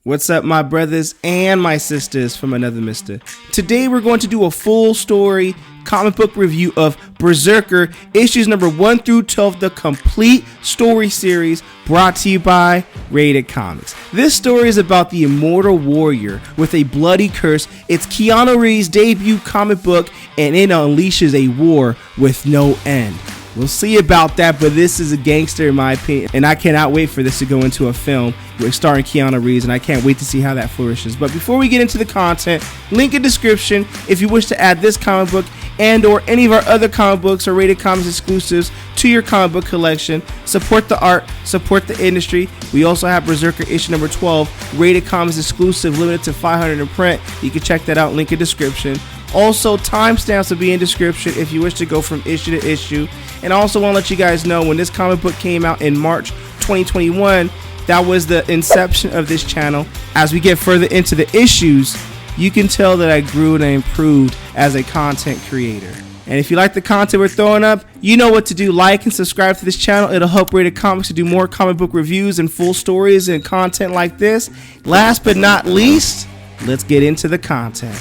What's up, my brothers and my sisters from another mister? Today we're going to do a full story comic book review of Berserker issues number 1 through 12, the complete story series brought to you by Rated Comics. This story is about the immortal warrior with a bloody curse. It's Keanu Reeves' debut comic book, and it unleashes a war with no end. We'll see about that, but this is a gangster in my opinion, and I cannot wait for this to go into a film starring Keanu Reeves, and I can't wait to see how that flourishes. But before we get into the content, link in description if you wish to add this comic book and or any of our other comic books or Rated Comics exclusives to your comic book collection. Support the art, support the industry. We also have Berserker issue number 12, Rated Comics exclusive, limited to 500 in print. You can check that out, link in description. Also, timestamps will be in description if you wish to go from issue to issue. And I also want to let you guys know, when this comic book came out in March 2021, that was the inception of this channel. As we get further into the issues, you can tell that I grew and I improved as a content creator. And if you like the content we're throwing up, you know what to do. Like and subscribe to this channel. It'll help Rated Comics to do more comic book reviews and full stories and content like this. Last but not least, let's get into the content.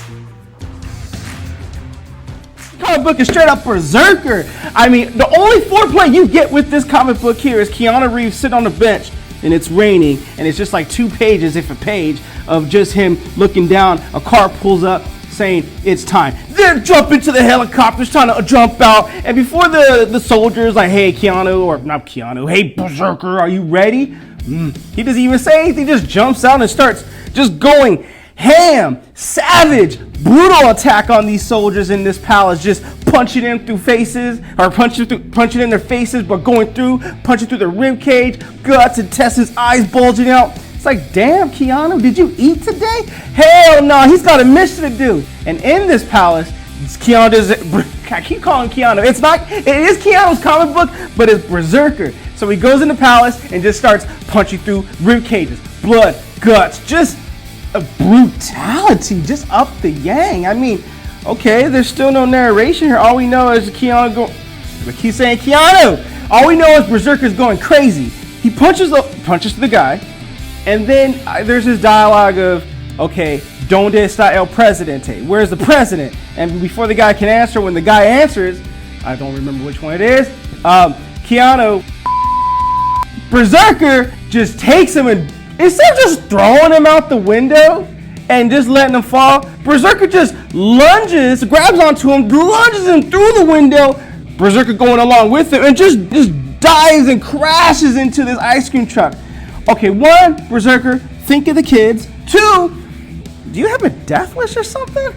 Comic book is straight up Berserker. I mean, the only foreplay you get with this comic book here is Keanu Reeves sitting on the bench and it's raining, and it's just like 2 pages, if a page, of just him looking down. A car pulls up saying it's time. They're jumping to the helicopters trying to jump out, and before the soldiers like, hey Keanu, or not Keanu, hey Berserker, are you ready? He doesn't even say anything, just jumps out and starts just going ham, savage, brutal attack on these soldiers in this palace, just punching them through faces, or punching in their faces, but going through, punching through their rib cage, guts, intestines, eyes bulging out. It's like, damn, Keanu, did you eat today? Hell no, he's got a mission to do. And in this palace, Keanu does, I keep calling Keanu. It is Keanu's comic book, but it's Berserker. So he goes in the palace and just starts punching through rib cages, blood, guts, just a brutality, just up the yang. I mean, okay, there's still no narration here. All we know is Keanu go. I keep saying Keanu. All we know is Berserker's going crazy. He punches the guy, and then there's this dialogue of, okay, donde está el presidente? Where's the president? And before the guy can answer, when the guy answers, I don't remember which one it is. Keanu, Berserker just takes him, and instead of just throwing him out the window and just letting him fall, Berserker just lunges, grabs onto him, lunges him through the window, Berserker going along with him, and just dives and crashes into this ice cream truck. Okay, 1, Berserker, think of the kids. 2, do you have a death wish or something?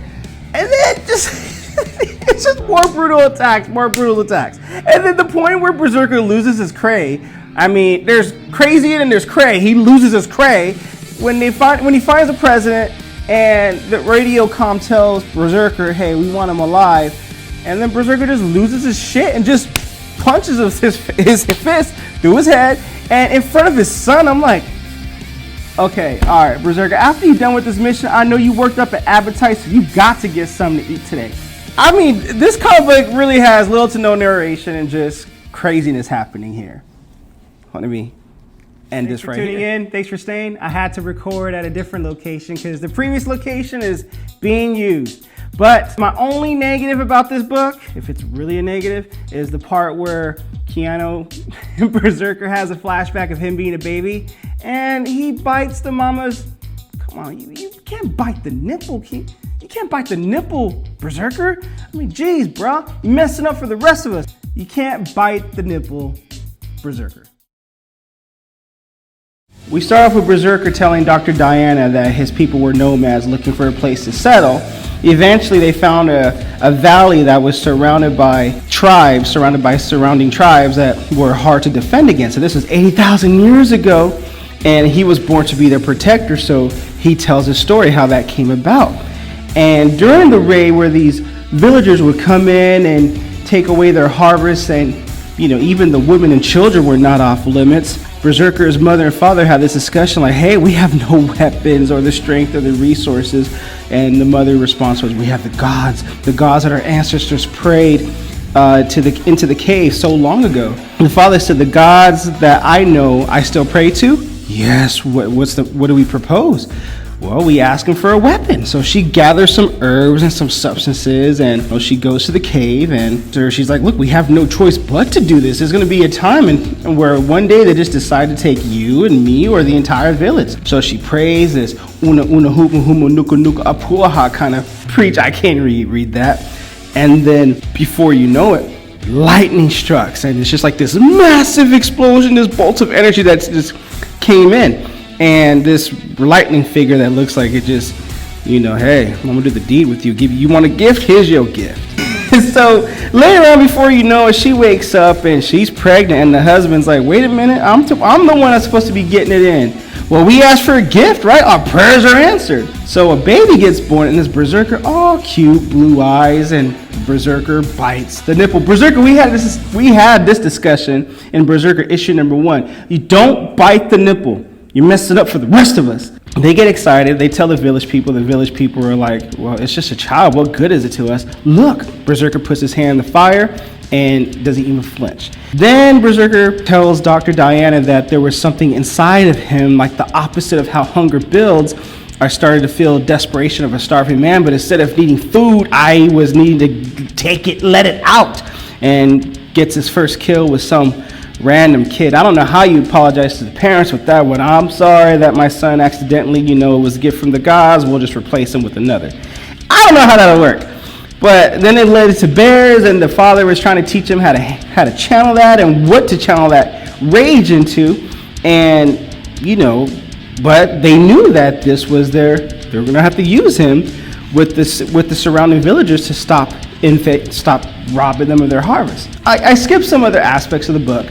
And then it's just more brutal attacks. And then the point where Berserker loses his cray. I mean, there's crazy and there's cray. He loses his cray when he finds the president, and the radio comm tells Berserker, hey, we want him alive. And then Berserker just loses his shit and just punches his fist through his head and in front of his son. I'm like, okay, all right, Berserker, after you're done with this mission, I know you worked up an appetite, so you got to get something to eat today. I mean, this comic book really has little to no narration and just craziness happening here. Let me end this right here. Thanks for tuning in. Thanks for staying. I had to record at a different location because the previous location is being used. But my only negative about this book, if it's really a negative, is the part where Keanu Berserker has a flashback of him being a baby and he bites the mama's. Come on, you can't bite the nipple, you can't bite the nipple, Berserker. I mean, geez, bro, you're messing up for the rest of us. You can't bite the nipple, Berserker. We start off with Berserker telling Dr. Diana that his people were nomads looking for a place to settle. Eventually they found a valley that was surrounded by surrounding tribes that were hard to defend against. So this was 80,000 years ago, and he was born to be their protector, so he tells his story how that came about. And during the raid, where these villagers would come in and take away their harvests, and even the women and children were not off limits, Berserker's mother and father had this discussion like, hey, we have no weapons or the strength or the resources. And the mother response was, we have the gods that our ancestors prayed into the cave so long ago. And the father said, the gods that I know I still pray to, Yes, what do we propose? Well, we ask him for a weapon. So she gathers some herbs and some substances, and she goes to the cave, and she's like, look, we have no choice but to do this. There's going to be a time where one day they just decide to take you and me or the entire village. So she prays this una humu humu nuka nuka apuaha kind of preach. I can't read that. And then before you know it, lightning strikes, and it's just like this massive explosion, this bolt of energy that just came in. And this lightning figure that looks like it just, hey, I'm gonna do the deed with you. You want a gift? Here's your gift. So later on, before you know it, she wakes up and she's pregnant, and the husband's like, wait a minute, I'm the one that's supposed to be getting it in. Well, we asked for a gift, right? Our prayers are answered. So a baby gets born, and this berserker, all cute, blue eyes, and berserker bites the nipple. Berserker, we had this discussion in Berserker issue number 1. You don't bite the nipple. You messed it up for the rest of us. They get excited. They tell the village people. The village people are like, well, it's just a child. What good is it to us? Look, Berserker puts his hand in the fire and doesn't even flinch. Then Berserker tells Dr. Diana that there was something inside of him, like the opposite of how hunger builds. I started to feel desperation of a starving man, but instead of needing food, I was needing to take it, let it out, and gets his first kill with some random kid. I don't know how you apologize to the parents with that one. I'm sorry that my son accidentally, it was a gift from the gods. We'll just replace him with another. I don't know how that'll work. But then it led to bears, and the father was trying to teach him how to channel that and what to channel that rage into. And, but they knew that this was they were going to have to use him with the surrounding villagers to stop robbing them of their harvest. I skipped some other aspects of the book.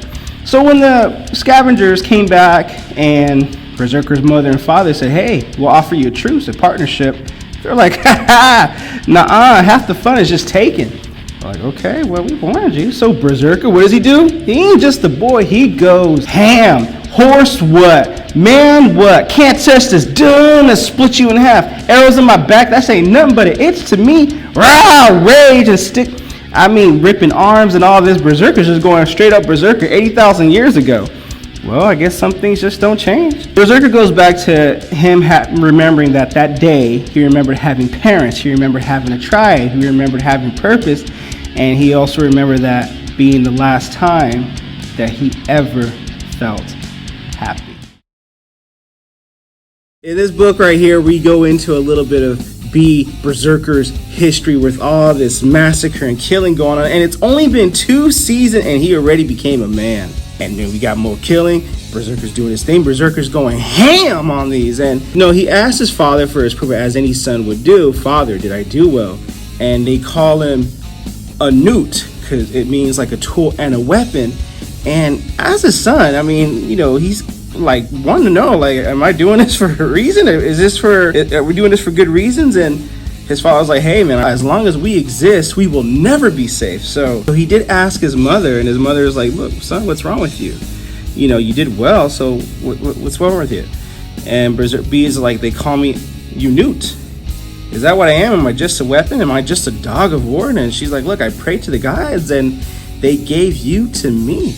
So when the scavengers came back and Berserker's mother and father said, hey, we'll offer you a truce, a partnership, they're like, nah, half the fun is just taken. They're like, okay, well, we wanted you. So Berserker, what does he do? He ain't just the boy, he goes ham. Horse what? Man what? Can't touch this. Done. Let's split you in half. Arrows in my back, that's ain't nothing but an itch to me. Rah, rage and stick. Ripping arms and all this. Berserker's just going straight up Berserker 80,000 years ago. Well, I guess some things just don't change. Berserker goes back to him remembering that day he remembered having parents, he remembered having a tribe, he remembered having purpose, and he also remembered that being the last time that he ever felt happy. In this book right here, we go into a little bit of Berserker's history with all this massacre and killing going on, and it's only been 2 seasons and he already became a man. And then we got more killing. Berserker's doing his thing. Berserker's going ham on these. And he asked his father for his proof, as any son would do. Father, did I do well? And they call him a newt because it means like a tool and a weapon. And as a son, he's like wanting to know, like, am I doing this for a reason? Are we doing this for good reasons? And his father was like, hey man, as long as we exist, we will never be safe. So he did ask his mother, and his mother was like, look, son, what's wrong with you? You did well, so what's wrong with you? And Berserk B is like, they call me Newt. Is that what I am? Am I just a weapon? Am I just a dog of war? And she's like, look, I prayed to the gods and they gave you to me.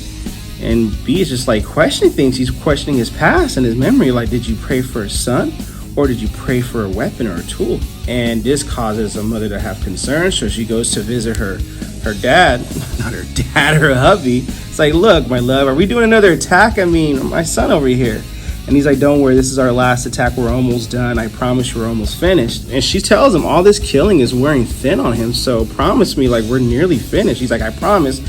And B is just like questioning things. He's questioning his past and his memory. Like, did you pray for a son? Or did you pray for a weapon or a tool? And this causes a mother to have concerns, so she goes to visit her dad, not her dad, her hubby. It's like, look, my love, are we doing another attack? My son over here. And he's like, don't worry, this is our last attack. We're almost done. I promise we're almost finished. And she tells him all this killing is wearing thin on him, so promise me, like, we're nearly finished. He's like, I promise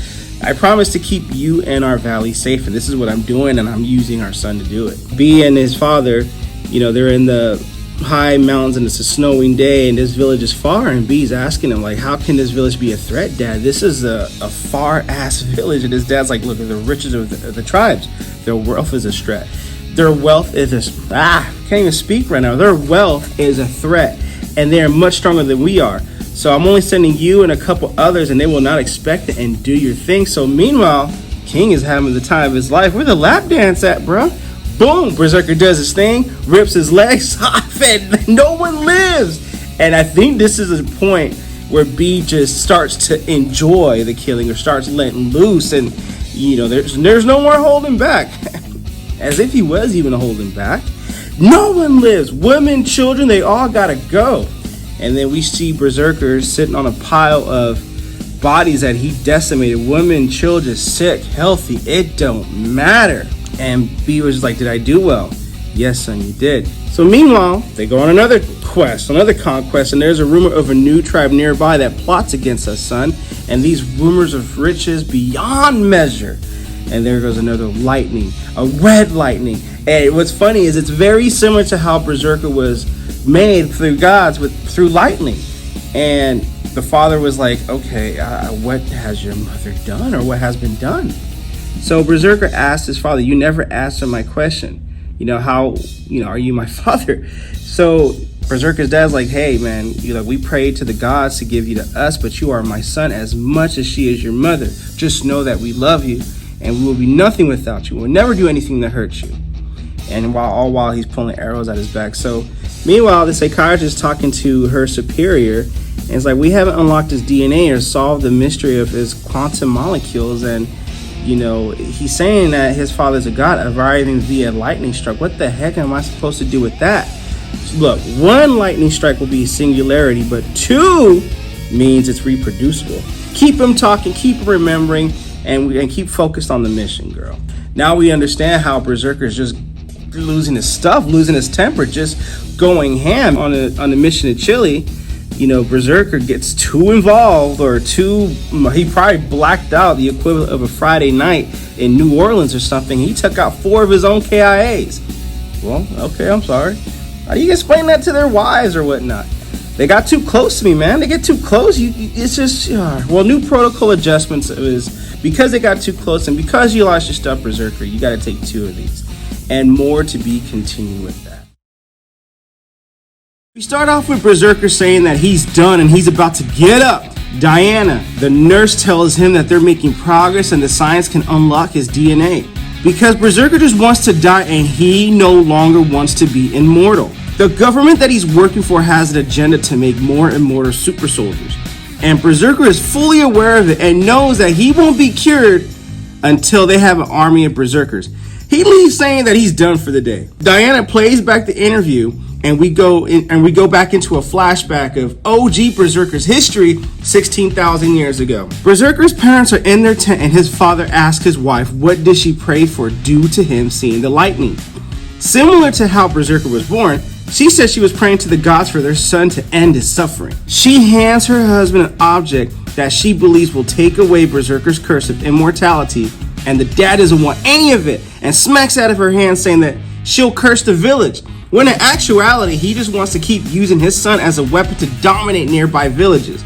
to keep you and our valley safe, and this is what I'm doing, and I'm using our son to do it. B and his father, they're in the high mountains and it's a snowing day and this village is far, and B's asking him, like, how can this village be a threat, Dad? This is a far ass village. And his dad's like, look, the riches of the tribes, their wealth is a threat. Their wealth is can't even speak right now. Their wealth is a threat and they're much stronger than we are. So I'm only sending you and a couple others and they will not expect it, and do your thing. So meanwhile, King is having the time of his life. Where the lap dance at, bro? Boom, Berserker does his thing, rips his legs off, and no one lives. And I think this is a point where B just starts to enjoy the killing, or starts letting loose, and there's no more holding back. as if he was even holding back. No one lives. Women, children, they all gotta go. And then we see Berserker sitting on a pile of bodies that he decimated. Women, children, sick, healthy, it don't matter. And B was like, did I do well? Yes, son, you did. So meanwhile, they go on another quest, another conquest, and there's a rumor of a new tribe nearby that plots against us, son. And these rumors of riches beyond measure. And there goes another lightning, a red lightning. And what's funny is it's very similar to how Berserker was made through gods, through lightning. And the father was like, okay, what has your mother done, or what has been done? So Berserker asked his father, you never answered my question. How, are you my father? So Berserker's dad's like, hey man, we prayed to the gods to give you to us, but you are my son as much as she is your mother. Just know that we love you, and we will be nothing without you. We'll never do anything that hurts you. And while he's pulling arrows at his back. So meanwhile, the psychiatrist is talking to her superior, and it's like, we haven't unlocked his DNA or solved the mystery of his quantum molecules. And he's saying that his father's a god arriving via lightning strike. What the heck am I supposed to do with that? Look, one lightning strike will be singularity, but two means it's reproducible. Keep him talking, keep him remembering, and keep focused on the mission, girl. Now we understand how Berserker's just losing his stuff, losing his temper, just going ham on the mission to Chile. Berserker gets too involved, he probably blacked out, the equivalent of a Friday night in New Orleans or something. He took out 4 of his own KIAs. Well, okay, I'm sorry. How do you explain that to their wives or whatnot? They got too close to me, man. They get too close. It's just, new protocol adjustments is because they got too close, and because you lost your stuff, Berserker, you got to take 2 of these, and more to be continued with that. We start off with Berserker saying that he's done and he's about to get up. Diana, the nurse, tells him that they're making progress and the science can unlock his DNA. Because Berserker just wants to die and he no longer wants to be immortal. The government that he's working for has an agenda to make more immortal super soldiers. And Berserker is fully aware of it and knows that he won't be cured until they have an army of Berserkers. He leaves saying that he's done for the day. Diana plays back the interview, and we go back into a flashback of OG Berserker's history 16,000 years ago. Berserker's parents are in their tent, and his father asks his wife what did she pray for due to him seeing the lightning. Similar to how Berserker was born, she says she was praying to the gods for their son to end his suffering. She hands her husband an object that she believes will take away Berserker's curse of immortality, and the dad doesn't want any of it and smacks out of her hand saying that she'll curse the village, when in actuality he just wants to keep using his son as a weapon to dominate nearby villages.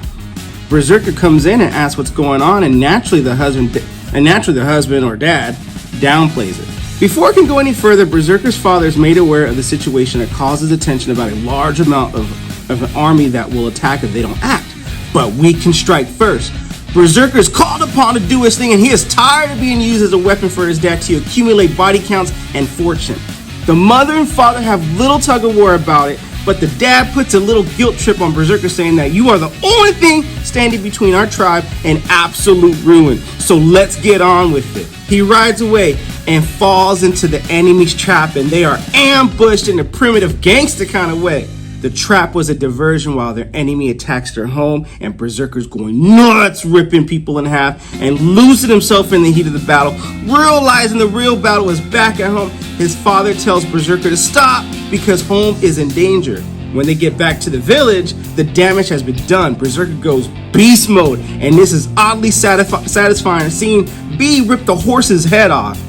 Berserker comes in and asks what's going on, and naturally the husband or dad downplays it. Before it can go any further, Berserker's father is made aware of the situation that causes attention about a large amount of an army that will attack if they don't act. But we can strike first. Berserker is called upon to do his thing, and he is tired of being used as a weapon for his dad to accumulate body counts and fortune. The mother and father have little tug of war about it, but the dad puts a little guilt trip on Berserker, saying that you are the only thing standing between our tribe and absolute ruin, so let's get on with it. He rides away and falls into the enemy's trap, and they are ambushed in a primitive gangster kind of way. The trap was a diversion while their enemy attacks their home, and Berserker's going nuts, ripping people in half and losing himself in the heat of the battle. Realizing the real battle is back at home, his father tells Berserker to stop because home is in danger. When they get back to the village, the damage has been done. Berserker goes beast mode, and this is oddly satisfying, seeing B rip the horse's head off.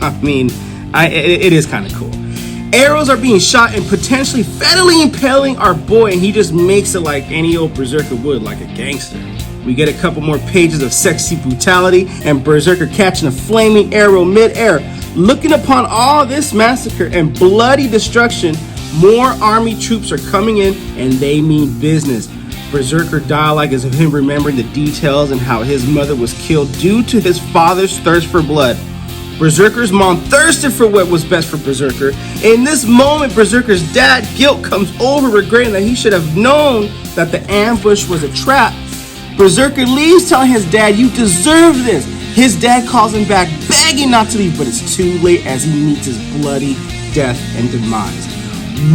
It is kind of cool. Arrows are being shot and potentially fatally impaling our boy, and he just makes it like any old Berserker would, like a gangster. We get a couple more pages of sexy brutality and Berserker catching a flaming arrow mid-air. Looking upon all this massacre and bloody destruction, more army troops are coming in, and they mean business. Berserker dialogue is of him remembering the details and how his mother was killed due to his father's thirst for blood. Berserker's mom thirsted for what was best for Berserker. In this moment, Berserker's dad guilt comes over, regretting that he should have known that the ambush was a trap. Berserker leaves telling his dad, "You deserve this." His dad calls him back, begging begging not to leave, but it's too late as he meets his bloody death and demise.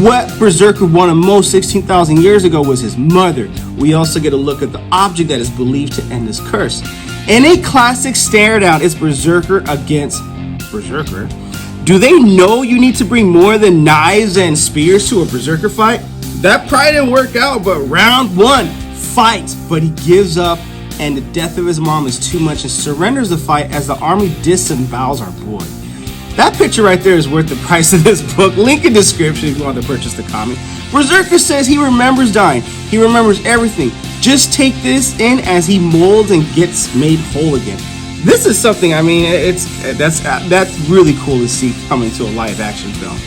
What Berserker wanted most 16,000 years ago was his mother. We also get a look at the object that is believed to end his curse. In a classic stare down, it's Berserker against Berserker. Do they know you need to bring more than knives and spears to a Berserker fight? That probably didn't work out, but round one, fights, but he gives up, and the death of his mom is too much and surrenders the fight as the army disembowels our boy. That picture right there is worth the price of this book. Link in description if you want to purchase the comic. Berserker says he remembers dying. He remembers everything. Just take this in as he molds and gets made whole again. This is something, I mean, that's really cool to see coming to a live action film.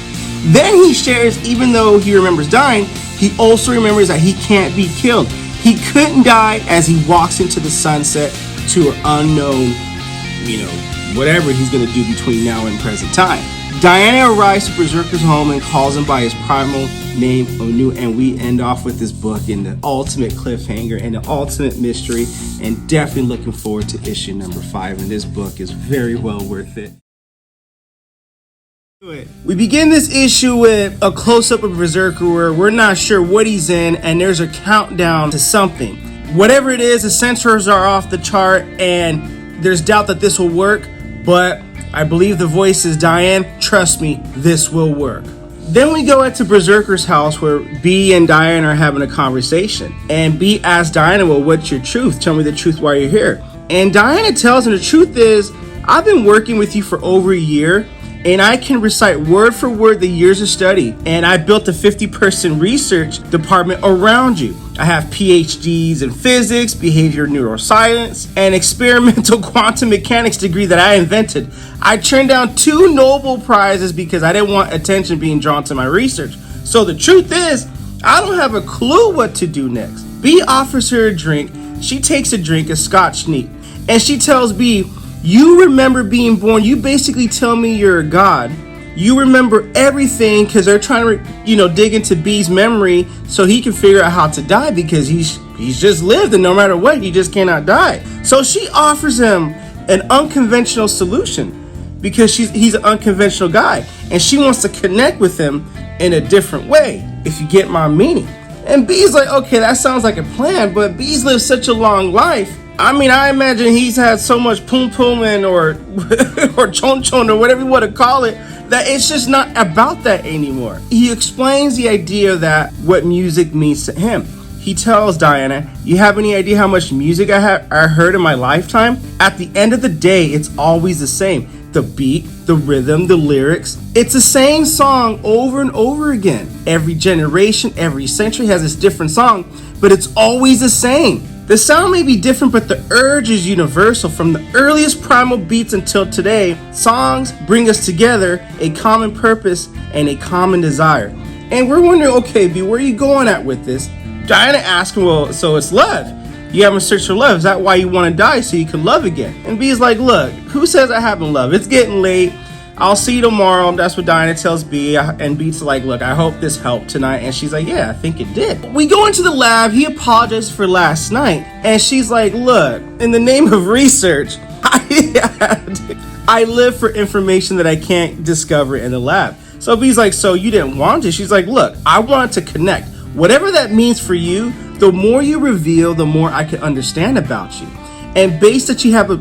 Then he shares, even though he remembers dying, he also remembers that he can't be killed. He couldn't die as he walks into the sunset to an unknown, whatever he's going to do between now and present time. Diana arrives to Berserker's home and calls him by his primal name, Onu, and we end off with this book in the ultimate cliffhanger and the ultimate mystery, and definitely looking forward to issue number 5, and this book is very well worth it. We begin this issue with a close-up of Berserker where we're not sure what he's in, and there's a countdown to something. Whatever it is, the sensors are off the chart, and there's doubt that this will work, but I believe the voice is Diane. Trust me, this will work. Then we go into Berserker's house where B and Diane are having a conversation. And B asks Diana, well, what's your truth? Tell me the truth why you're here. And Diana tells him the truth is, I've been working with you for over a year, and I can recite word for word the years of study. And I built a 50-person research department around you. I have PhDs in physics, behavioral neuroscience, and experimental quantum mechanics degree that I invented. I turned down 2 Nobel Prizes because I didn't want attention being drawn to my research. So the truth is, I don't have a clue what to do next. B offers her a drink. She takes a drink, a Scotch neat, and she tells B, you remember being born. You basically tell me you're a god. You remember everything because they're trying to, dig into B's memory so he can figure out how to die because he's just lived, and no matter what, he just cannot die. So she offers him an unconventional solution because he's an unconventional guy, and she wants to connect with him in a different way, if you get my meaning. And B's like, okay, that sounds like a plan, but B's lived such a long life. I mean, I imagine he's had so much poom poom and or chon chon or whatever you want to call it, that it's just not about that anymore. He explains the idea that what music means to him. He tells Diana, you have any idea how much music I heard in my lifetime? At the end of the day, it's always the same. The beat, the rhythm, the lyrics. It's the same song over and over again. Every generation, every century has this different song, but it's always the same. The sound may be different, but the urge is universal. From the earliest primal beats until today, songs bring us together, a common purpose and a common desire. And we're wondering, okay, B, where are you going at with this? Diana asks him, well, so it's love. You haven't searched for love. Is that why you want to die, so you can love again? And B is like, look, who says I haven't loved? It's getting late. I'll see you tomorrow. That's what Diana tells B. And B's like, look, I hope this helped tonight. And she's like, yeah, I think it did. We go into the lab. He apologizes for last night. And she's like, look, in the name of research, I live for information that I can't discover in the lab. So B's like, so you didn't want to? She's like, look, I wanted to connect. Whatever that means for you, the more you reveal, the more I can understand about you. And based that you have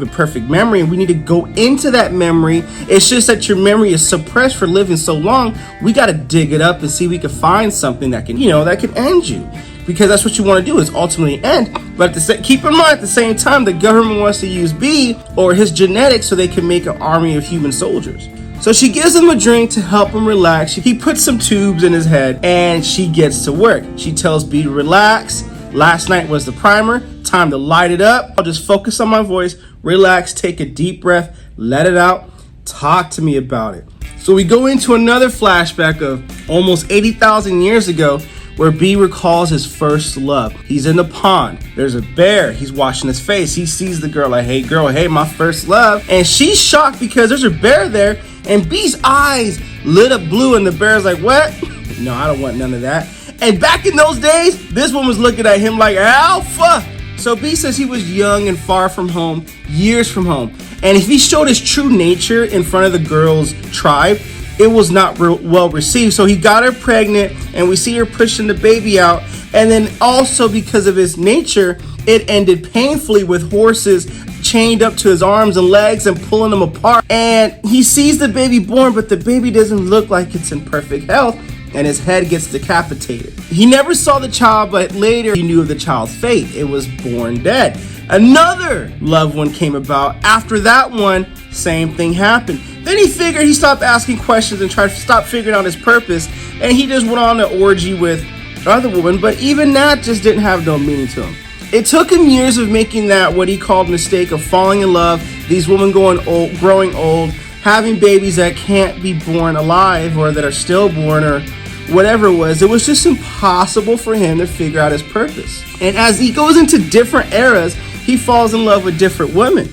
a perfect memory, and we need to go into that memory. It's just that your memory is suppressed for living so long. We got to dig it up and see if we can find something that can, that can end you, because that's what you want to do, is ultimately end. But keep in mind, at the same time, the government wants to use B or his genetics so they can make an army of human soldiers. So she gives him a drink to help him relax. He puts some tubes in his head, and she gets to work. She tells B to relax. Last night was the primer. Time to light it up. I'll just focus on my voice, relax, take a deep breath, let it out, talk to me about it. So we go into another flashback of almost 80,000 years ago, where B recalls his first love. He's in the pond. There's a bear. He's washing his face. He sees the girl like, hey girl, hey, my first love. And she's shocked because there's a bear there, and B's eyes lit up blue, and the bear's like, what? No, I don't want none of that. And back in those days, this one was looking at him like, alpha. So B says he was young and far from home, years from home. And if he showed his true nature in front of the girl's tribe, it was not well received. So he got her pregnant, and we see her pushing the baby out. And then also because of his nature, it ended painfully with horses chained up to his arms and legs and pulling them apart. And he sees the baby born, but the baby doesn't look like it's in perfect health, and his head gets decapitated. He never saw the child, but later he knew of the child's fate. It was born dead. Another loved one came about. After that one, same thing happened. Then he figured he stopped asking questions and tried to stop figuring out his purpose, and he just went on an orgy with another woman, but even that just didn't have no meaning to him. It took him years of making that what he called mistake of falling in love, these women growing old, having babies that can't be born alive or that are stillborn or whatever it was. It was just impossible for him to figure out his purpose. And as he goes into different eras, he falls in love with different women.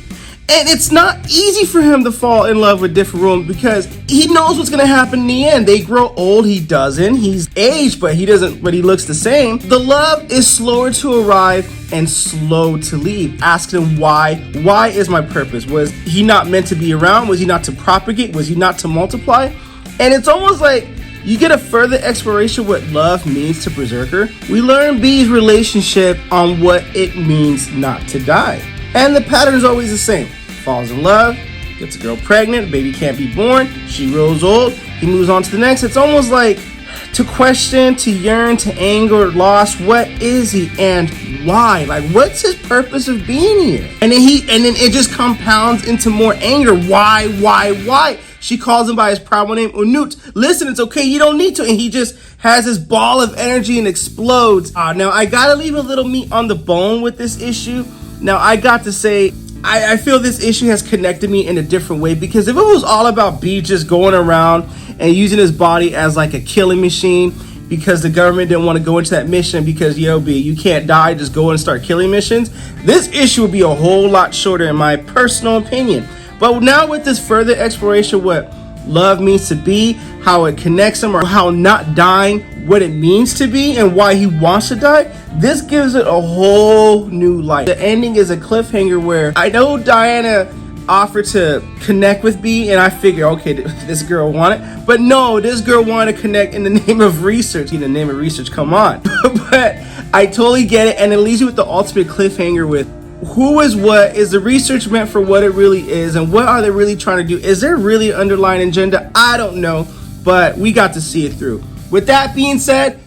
And it's not easy for him to fall in love with different women because he knows what's going to happen in the end. They grow old. He doesn't. He's aged, but he doesn't, but he looks the same. The love is slower to arrive and slow to leave. Ask him why. Why is my purpose? Was he not meant to be around? Was he not to propagate? Was he not to multiply? And it's almost like you get a further exploration of what love means to Berserker. We learn B's relationship on what it means not to die. And the pattern is always the same. Falls in love, gets a girl pregnant, baby can't be born, she grows old, he moves on to the next. It's almost like to question, to yearn, to anger, lost. What is he and why? Like, what's his purpose of being here? And then it just compounds into more anger. Why? She calls him by his proper name, Unut. Listen, it's okay, you don't need to. And he just has this ball of energy and explodes. Now, I gotta leave a little meat on the bone with this issue. Now, I got to say, I feel this issue has connected me in a different way, because if it was all about B just going around and using his body as like a killing machine because the government didn't want to go into that mission because, yo, B, you can't die, just go and start killing missions, this issue would be a whole lot shorter in my personal opinion. But now with this further exploration, what love means to be, how it connects him, or how not dying, what it means to be and why he wants to die, this gives it a whole new light. The ending is a cliffhanger where I know Diana offered to connect with B, and I figure, okay, this girl wanted, but no, this girl wanted to connect in the name of research. In the name of research, come on. But I totally get it, and it leaves you with the ultimate cliffhanger with who is what, is the research meant for what it really is, and what are they really trying to do? Is there really an underlying agenda? I don't know, but we got to see it through. With that being said,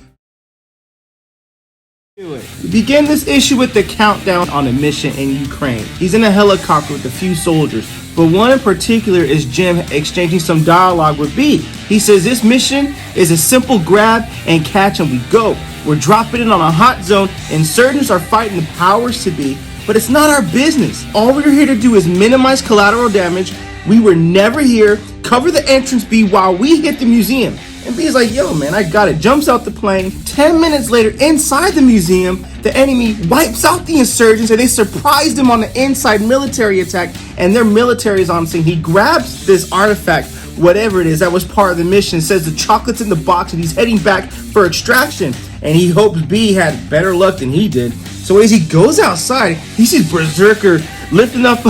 we begin this issue with the countdown on a mission in Ukraine. He's in a helicopter with a few soldiers, but one in particular is Jim exchanging some dialogue with B. He says this mission is a simple grab and catch and we go. We're dropping in on a hot zone. Insurgents are fighting the powers to be, but it's not our business. All we're here to do is minimize collateral damage. We were never here. Cover the entrance B while we hit the museum. And B's like, yo, man, I got it. Jumps out the plane. 10 minutes later, inside the museum, the enemy wipes out the insurgents, and they surprised him on the inside military attack, and their military is on scene. He grabs this artifact, whatever it is, that was part of the mission, says the chocolate's in the box, and he's heading back for extraction. And he hopes B had better luck than he did. So as he goes outside, he sees Berserker lifting up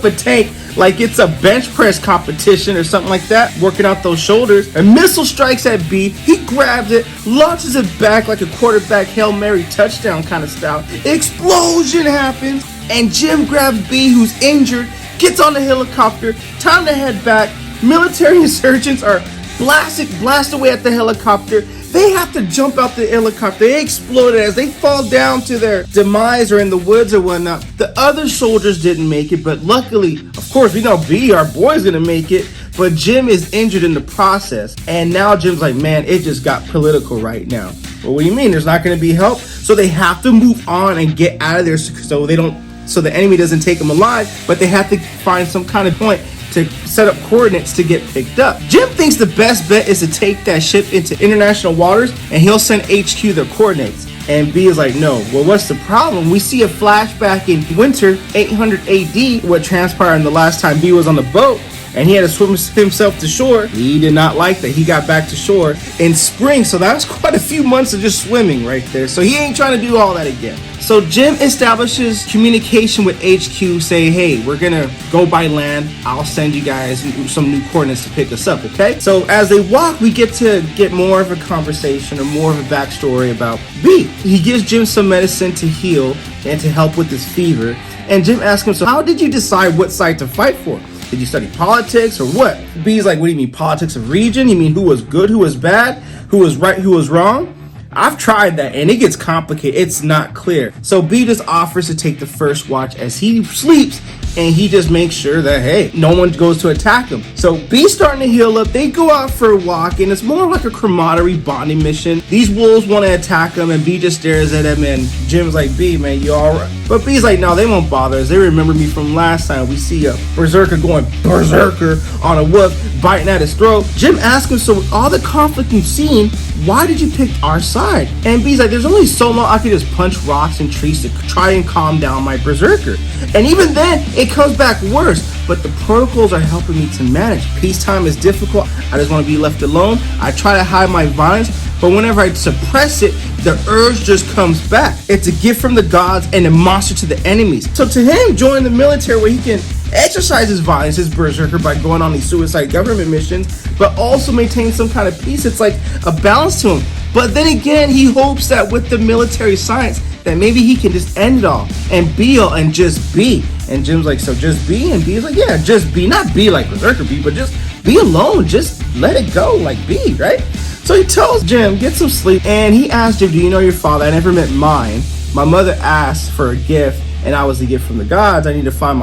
a tank like it's a bench press competition or something like that, working out those shoulders. A missile strikes at B. He grabs it, launches it back like a quarterback Hail Mary touchdown kind of style. Explosion happens, and Jim grabs B, who's injured, gets on the helicopter. Time to head back. Military insurgents are blast away at the helicopter. They have to jump out the helicopter. They explode as they fall down to their demise or in the woods or whatnot. The other soldiers didn't make it, but luckily, of course, we know B, our boy's gonna make it, but Jim is injured in the process. And now Jim's like, man, it just got political right now. Well, what do you mean? There's not gonna be help? So they have to move on and get out of there so the enemy doesn't take them alive, but they have to find some kind of point to set up coordinates to get picked up. Jim thinks the best bet is to take that ship into international waters, and he'll send HQ their coordinates. And B is like, no. Well, what's the problem? We see a flashback in winter 800 AD, what transpired in the last time B was on the boat, and he had to swim himself to shore. He did not like that. He got back to shore in spring, so that was quite a few months of just swimming right there. So he ain't trying to do all that again. So Jim establishes communication with HQ, say, hey, we're gonna go by land. I'll send you guys some new coordinates to pick us up, okay? So as they walk, we get to get more of a conversation or more of a backstory about B. He gives Jim some medicine to heal and to help with this fever. And Jim asks him, so how did you decide what side to fight for? Did you study politics or what? B's like, what do you mean, politics of region? You mean who was good, who was bad, who was right, who was wrong? I've tried that and it gets complicated. It's not clear. So B just offers to take the first watch as he sleeps, and he just makes sure that, hey, no one goes to attack him. So B's starting to heal up. They go out for a walk, and it's more like a camaraderie bonding mission. These wolves want to attack him, and B just stares at him, and Jim's like, B, man, you all right? But B's like, no, they won't bother us. They remember me from last time. We see a berserker going berserker on a wolf, biting at his throat. Jim asks him, so with all the conflict you've seen, why did you pick our side? And B's like, there's only so long I could just punch rocks and trees to try and calm down my berserker. And even then, it comes back worse. But the protocols are helping me to manage. Peacetime is difficult. I just want to be left alone. I try to hide my violence, but whenever I suppress it, the urge just comes back. It's a gift from the gods and a monster to the enemies. So to him, join the military where he can exercise his violence, his berserker, by going on these suicide government missions, but also maintain some kind of peace. It's like a balance to him. But then again, he hopes that with the military science, that maybe he can just end it all and just be. And Jim's like, so just be? And B's like, yeah, just be. Not be like Berserker be, but just be alone. Just let it go like be, right? So he tells Jim, get some sleep. And he asks Jim, do you know your father? I never met mine. My mother asked for a gift, and I was the gift from the gods. I need to find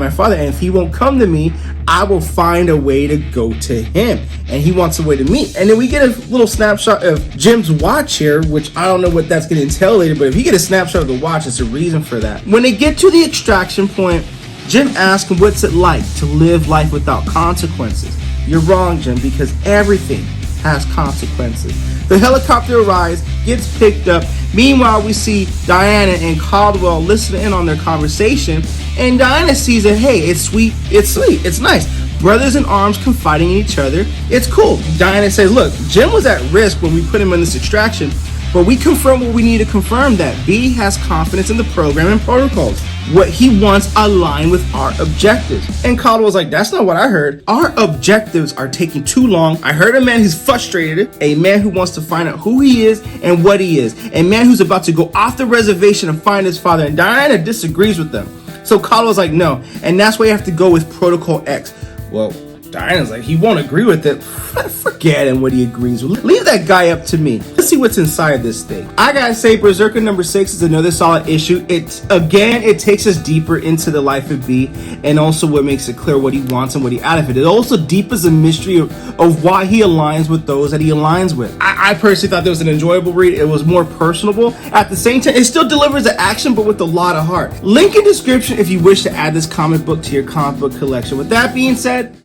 my father, and if he won't come to me, I will find a way to go to him. And he wants a way to meet. And then we get a little snapshot of Jim's watch here, which I don't know what that's going to entail later, but if you get a snapshot of the watch, it's a reason for that. When they get to the extraction point, Jim asks him, what's it like to live life without consequences? You're wrong, Jim, because everything has consequences. The helicopter arrives, gets picked up. Meanwhile, we see Diana and Caldwell listening in on their conversation, and Diana sees that, hey, it's sweet, it's nice. Brothers in arms confiding in each other. It's cool. Diana says, look, Jim was at risk when we put him in this extraction, but we confirm what we need to confirm, that B has confidence in the program and protocols. What he wants align with our objectives. And Caldwell's like, that's not what I heard. Our objectives are taking too long. I heard a man who's frustrated, a man who wants to find out who he is and what he is, a man who's about to go off the reservation and find his father. And Diana disagrees with them. So Caldwell's like, no. And that's why you have to go with Protocol X. Well, Diana's like, he won't agree with it. Forget him what he agrees with. Leave that guy up to me. Let's see what's inside this thing. I gotta say, Berserker number 6 is another solid issue. It takes us deeper into the life of B, and also what makes it clear what he wants and what he out of it. It also deepens the mystery of why he aligns with those that he aligns with. I personally thought that was an enjoyable read. It was more personable. At the same time, it still delivers the action, but with a lot of heart. Link in description if you wish to add this comic book to your comic book collection. With that being said,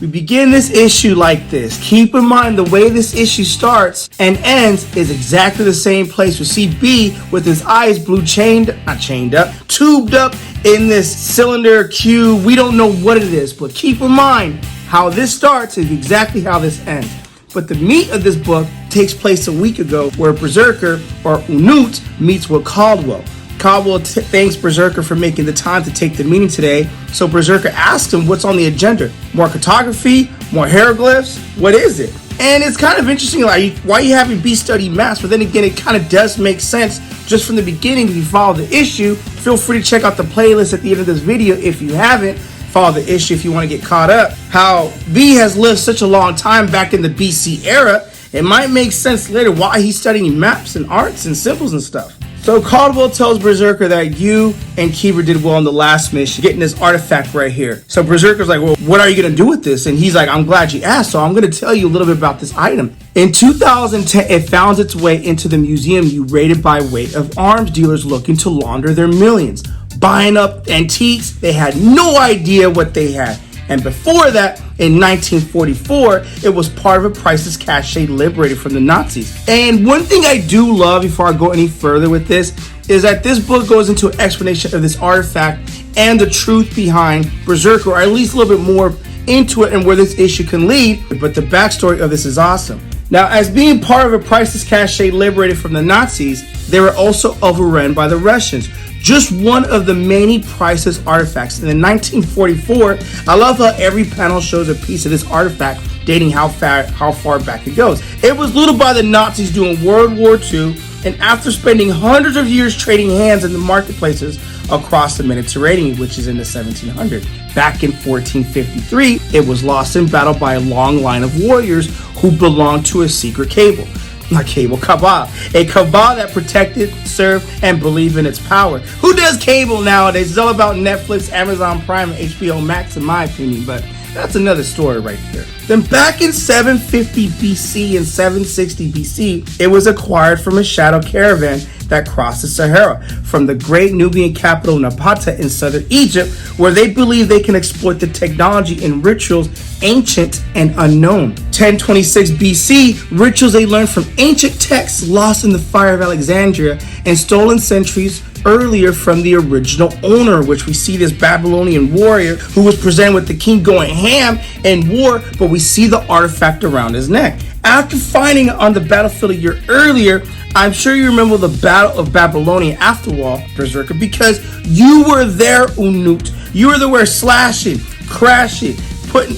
we begin this issue like this. Keep in mind the way this issue starts and ends is exactly the same place. We see B with his eyes blue, tubed up in this cylinder cube. We don't know what it is, but keep in mind how this starts is exactly how this ends. But the meat of this book takes place a week ago, where Berserker, or Unut, meets with Caldwell. Caldwell thanks Berserker for making the time to take the meeting today. So Berserker asks him what's on the agenda. More cartography? More hieroglyphs? What is it? And it's kind of interesting, like, why are you having B study maps? But then again, it kind of does make sense just from the beginning. If you follow the issue, feel free to check out the playlist at the end of this video if you haven't. Follow the issue if you want to get caught up. How B has lived such a long time back in the BC era. It might make sense later why he's studying maps and arts and symbols and stuff. So Caldwell tells Berserker that you and Kiefer did well on the last mission, getting this artifact right here. So Berserker's like, well, what are you going to do with this? And he's like, I'm glad you asked, so I'm going to tell you a little bit about this item. In 2010, it found its way into the museum you rated by weight of arms dealers looking to launder their millions. Buying up antiques, they had no idea what they had. And before that, in 1944, it was part of a priceless cache liberated from the Nazis. And one thing I do love, before I go any further with this, is that this book goes into an explanation of this artifact and the truth behind Berserker, or at least a little bit more into it and where this issue can lead. But the backstory of this is awesome. Now, as being part of a priceless cache liberated from the Nazis, they were also overrun by the Russians. Just one of the many priceless artifacts. And in 1944, I love how every panel shows a piece of this artifact dating how far back it goes. It was looted by the Nazis during World War II, and after spending hundreds of years trading hands in the marketplaces across the Mediterranean, which is in the 1700s. Back in 1453, it was lost in battle by a long line of warriors who belonged to a secret cabal. Cabal. A cabal that protected, served, and believed in its power. Who does cable nowadays? It's all about Netflix, Amazon Prime, and HBO Max, in my opinion, but that's another story right there. Then back in 750 BC and 760 BC, it was acquired from a shadow caravan that crossed the Sahara from the great Nubian capital Napata in southern Egypt, where they believe they can exploit the technology and rituals ancient and unknown. 1026 BC, rituals they learned from ancient texts lost in the fire of Alexandria and stolen centuries earlier from the original owner, which we see this Babylonian warrior who was presented with the king going ham in war, but we see the artifact around his neck. After finding it on the battlefield a year earlier, I'm sure you remember the Battle of Babylonia afterwall, Berserker, because you were there, Unut. You were there slashing, crashing, putting,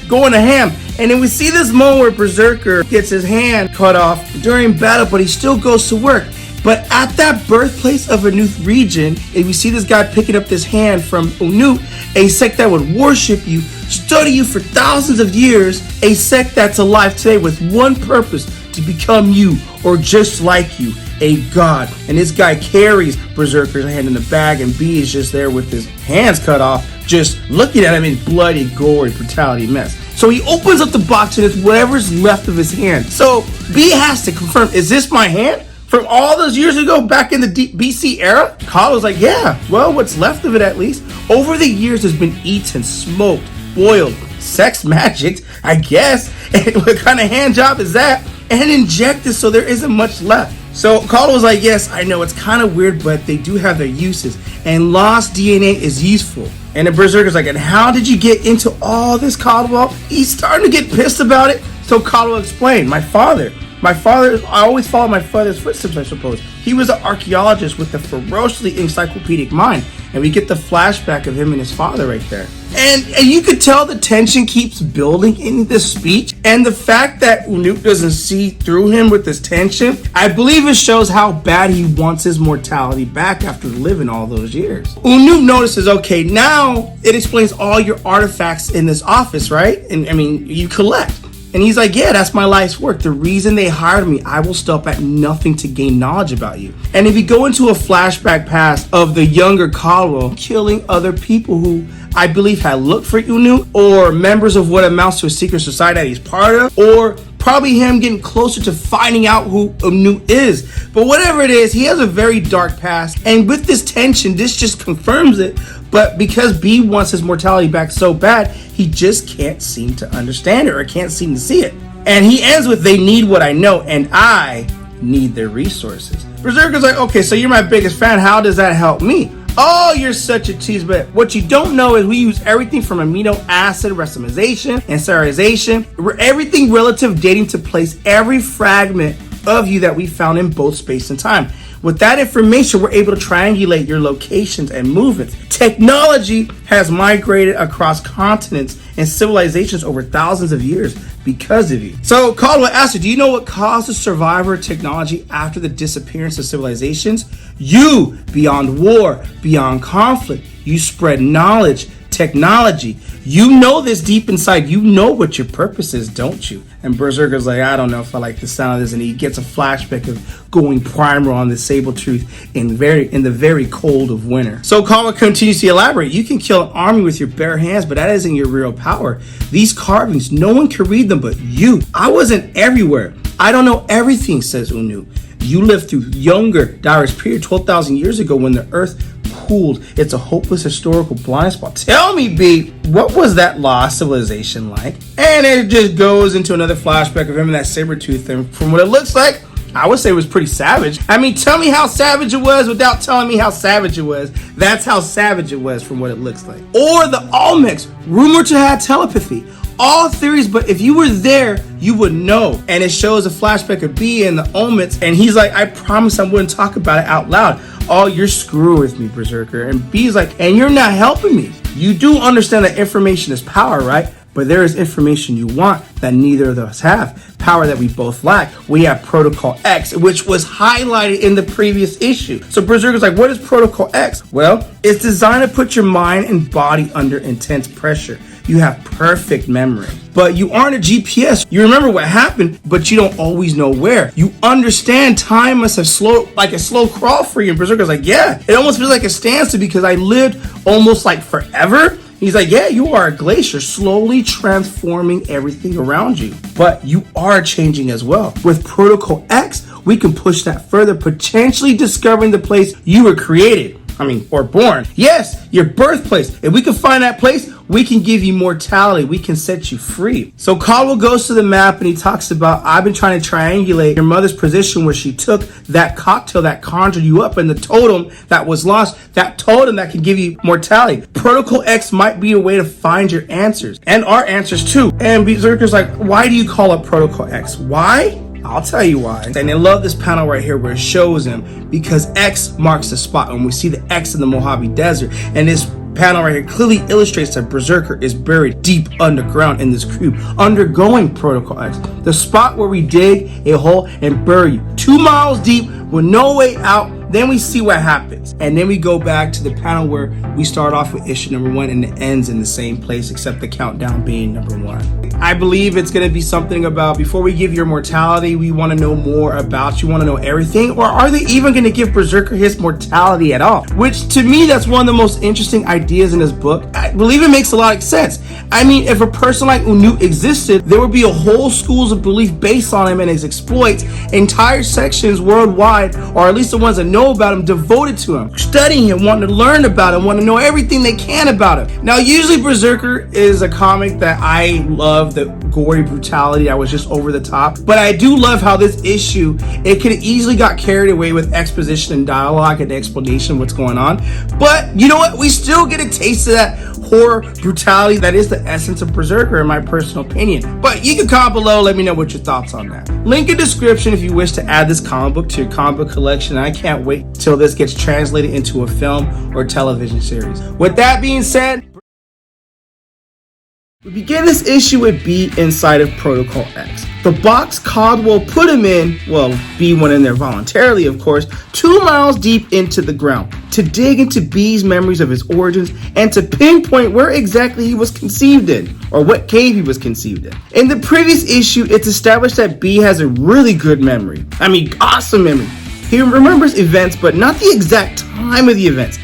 going to ham. And then we see this moment where Berserker gets his hand cut off during battle, but he still goes to work. But at that birthplace of a new region, and we see this guy picking up this hand from Unut, a sect that would worship you, study you for thousands of years, a sect that's alive today with one purpose, to become you or just like you, a god. And this guy carries Berserker's hand in the bag, and B is just there with his hands cut off, just looking at him in bloody, gory, brutality mess. So he opens up the box and it's whatever's left of his hand. So B has to confirm, is this my hand? From all those years ago, back in the BC era? Kyle was like, yeah, well, what's left of it at least. Over the years, has been eaten, smoked, boiled, sex magic, I guess. And what kind of hand job is that? And injected, so there isn't much left. So Kyle was like, yes, I know, it's kind of weird, but they do have their uses. And lost DNA is useful. And the Berserker's like, and how did you get into all this, Caldwell? He's starting to get pissed about it. So Caldwell explained, my father, I always followed my father's footsteps, I suppose. He was an archaeologist with a ferociously encyclopedic mind. And we get the flashback of him and his father right there. And you could tell the tension keeps building in this speech. And the fact that Unut doesn't see through him with this tension, I believe it shows how bad he wants his mortality back after living all those years. Unut notices, okay, now it explains all your artifacts in this office, right? And I mean, you collect. And he's like, yeah, that's my life's work. The reason they hired me, I will stop at nothing to gain knowledge about you. And if you go into a flashback past of the younger Caldwell killing other people who I believe had looked for Unut, or members of what amounts to a secret society that he's part of, or probably him getting closer to finding out who Unut is. But whatever it is, he has a very dark past. And with this tension, this just confirms it. But because B wants his mortality back so bad, he just can't seem to understand it or can't seem to see it. And he ends with, they need what I know, and I need their resources. Berserker's like, okay, so you're my biggest fan. How does that help me? Oh, you're such a cheese, but what you don't know is we use everything from amino acid racemization and serialization, everything relative dating to place every fragment of you that we found in both space and time. With that information, we're able to triangulate your locations and movements. Technology has migrated across continents and civilizations over thousands of years because of you. So Caldwell asked you, do you know what caused the survival of technology after the disappearance of civilizations? You, beyond war, beyond conflict, you spread knowledge, technology. You know this deep inside. You know what your purpose is, don't you? And Berserker's like, I don't know if I like the sound of this. And he gets a flashback of going primal on the Sabretooth in the very cold of winter. So Caldwell continues to elaborate. You can kill an army with your bare hands, but that isn't your real power. These carvings, no one can read them but you. I wasn't everywhere. I don't know everything, says Unut. You lived through younger, direst period 12,000 years ago when the earth cooled. It's a hopeless historical blind spot. Tell me, B, what was that lost civilization like? And it just goes into another flashback of him and that Sabretooth. And from what it looks like, I would say it was pretty savage. I mean, tell me how savage it was without telling me how savage it was. That's how savage it was from what it looks like. Or the Olmecs, rumored to have telepathy. All theories, but if you were there, you would know. And it shows a flashback of B and the Olmecs, and he's like, I promise I wouldn't talk about it out loud. Oh, you're screwing with me, Berserker. And B's like, and you're not helping me. You do understand that information is power, right? But there is information you want that neither of us have. Power that we both lack. We have Protocol X, which was highlighted in the previous issue. So Berserker's like, what is Protocol X? Well, it's designed to put your mind and body under intense pressure. You have perfect memory, but you aren't a GPS. You remember what happened, but you don't always know where. You understand time must have slowed, like a slow crawl for you. And Berserker's like, yeah, it almost feels like a standstill because I lived almost like forever. He's like, yeah, you are a glacier, slowly transforming everything around you. But you are changing as well. With Protocol X, we can push that further, potentially discovering the place you were created. Or born. Yes, your birthplace. If we can find that place, we can give you mortality. We can set you free. So Caldwell goes to the map and he talks about, I've been trying to triangulate your mother's position where she took that cocktail that conjured you up and the totem that was lost, that totem that can give you mortality. Protocol X might be a way to find your answers and our answers too. And Berserker's like, why do you call it Protocol X? Why? I'll tell you why. And I love this panel right here where it shows him because X marks the spot. When we see the X in the Mojave Desert, and this panel right here clearly illustrates that Berserker is buried deep underground in this cube, undergoing Protocol X. The spot where we dig a hole and bury you 2 miles deep with no way out. Then we see what happens. And then we go back to the panel where we start off with issue number 1 and it ends in the same place except the countdown being number 1. I believe it's going to be something about, before we give your mortality, we want to know more about you, want to know everything. Or are they even going to give Berserker his mortality at all? Which to me, that's one of the most interesting ideas in this book. I believe it makes a lot of sense. I mean, if a person like Unute existed, there would be a whole schools of belief based on him and his exploits, entire sections worldwide, or at least the ones that know about him, devoted to him, studying him, wanting to learn about him, want to know everything they can about him. Now, usually Berserker is a comic that I love, the gory brutality. I was just over the top, but I do love how this issue, it could have easily got carried away with exposition and dialogue and explanation of what's going on. But you know what? We still get a taste of that horror brutality that is the essence of Berserker, in my personal opinion. But you can comment below, let me know what your thoughts on that. Link in description if you wish to add this comic book to your comic book collection. I can't wait till this gets translated into a film or television series. With that being said, we begin this issue with B inside of Protocol X. The box Caldwell put him in, well, B went in there voluntarily, of course, 2 miles deep into the ground to dig into B's memories of his origins and to pinpoint where exactly he was conceived in, or what cave he was conceived in. In the previous issue, it's established that B has a really good memory. Awesome memory. He remembers events, but not the exact time of the events.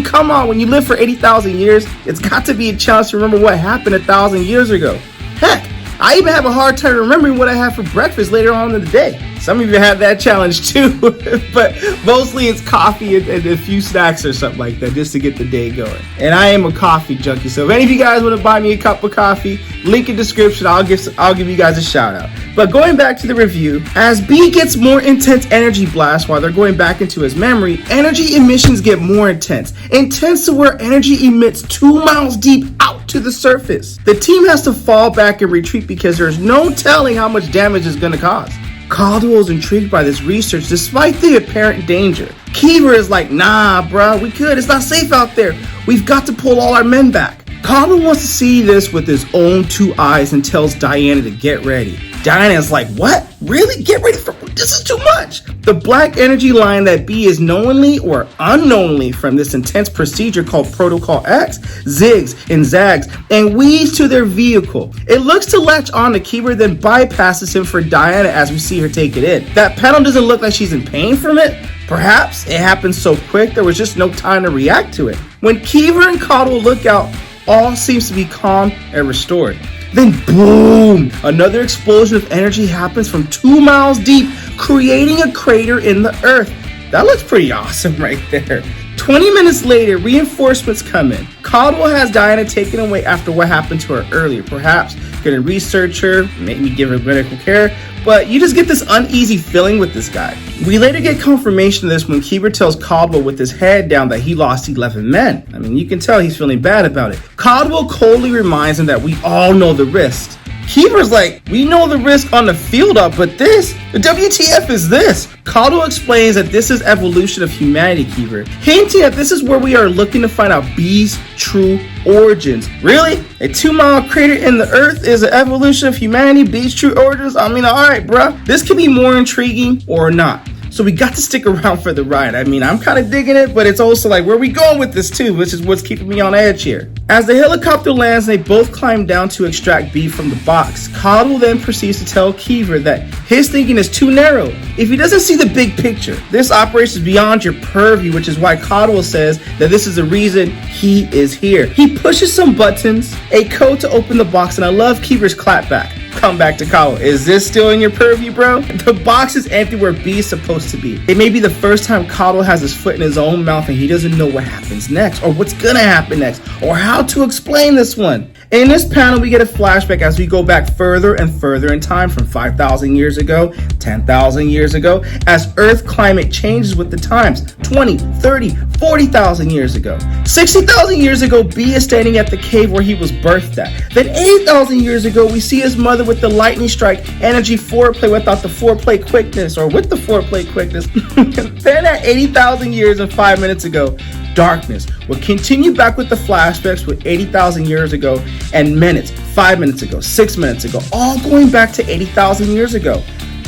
Come on, when you live for 80,000 years, it's got to be a challenge to remember what happened 1,000 years ago. Heck, I even have a hard time remembering what I had for breakfast later on in the day. Some of you have that challenge too, but mostly it's coffee and a few snacks or something like that just to get the day going. And I am a coffee junkie, so if any of you guys want to buy me a cup of coffee, link in description, I'll give you guys a shout out. But going back to the review, as B gets more intense energy blasts while they're going back into his memory, energy emissions get more intense to where energy emits 2 miles deep out to the surface. The team has to fall back and retreat because there's no telling how much damage it's going to cause. Caldwell is intrigued by this research despite the apparent danger. Keever is like, nah, bruh, we could. It's not safe out there. We've got to pull all our men back. Caldwell wants to see this with his own 2 eyes and tells Diana to get ready. Diana's like, what? Really? Get ready for this is too much. The black energy line that B is knowingly or unknowingly from this intense procedure called Protocol X zigs and zags and weaves to their vehicle. It looks to latch on to Keeper, then bypasses him for Diana as we see her take it in. That panel doesn't look like she's in pain from it. Perhaps it happened so quick there was just no time to react to it. When Keever and Caldwell look out, all seems to be calm and restored. Then boom, another explosion of energy happens from 2 miles deep, creating a crater in the earth. That looks pretty awesome right there. 20 minutes later, reinforcements come in. Caldwell has Diana taken away after what happened to her earlier. Perhaps gonna research her, maybe give her medical care, but you just get this uneasy feeling with this guy. We later get confirmation of this when Keeper tells Caldwell with his head down that he lost 11 men. I mean, you can tell he's feeling bad about it. Caldwell coldly reminds him that we all know the risk. Keeper's like, we know the risk on the field up, but the WTF is this? Caldwell explains that this is evolution of humanity, Keeper, hinting that this is where we are looking to find out B's true origins. Really? A 2-mile crater in the earth is an evolution of humanity, B's true origins? I mean, alright, bruh. This could be more intriguing or not. So we got to stick around for the ride. I mean, I'm kind of digging it, but it's also like, where are we going with this too? Which is what's keeping me on edge here. As the helicopter lands, they both climb down to extract B from the box. Caldwell then proceeds to tell Keever that his thinking is too narrow. If he doesn't see the big picture, this operation is beyond your purview, which is why Caldwell says that this is the reason he is here. He pushes some buttons, a code to open the box, and I love Keever's clapback. Come back to Caldwell. Is this still in your purview, bro? The box is empty where B is supposed to be. It may be the first time Caldwell has his foot in his own mouth and he doesn't know what happens next, or what's gonna happen next, or how to explain this one. In this panel, we get a flashback as we go back further and further in time, from 5,000 years ago, 10,000 years ago, as Earth climate changes with the times, 20, 30, 40,000 years ago. 60,000 years ago, B is standing at the cave where he was birthed at. Then 8,000 years ago, we see his mother with the lightning strike energy foreplay without the foreplay quickness, or with the foreplay quickness. Then at 80,000 years and 5 minutes ago, darkness. We'll continue back with the flashbacks with 80,000 years ago and minutes, 5 minutes ago, 6 minutes ago, all going back to 80,000 years ago.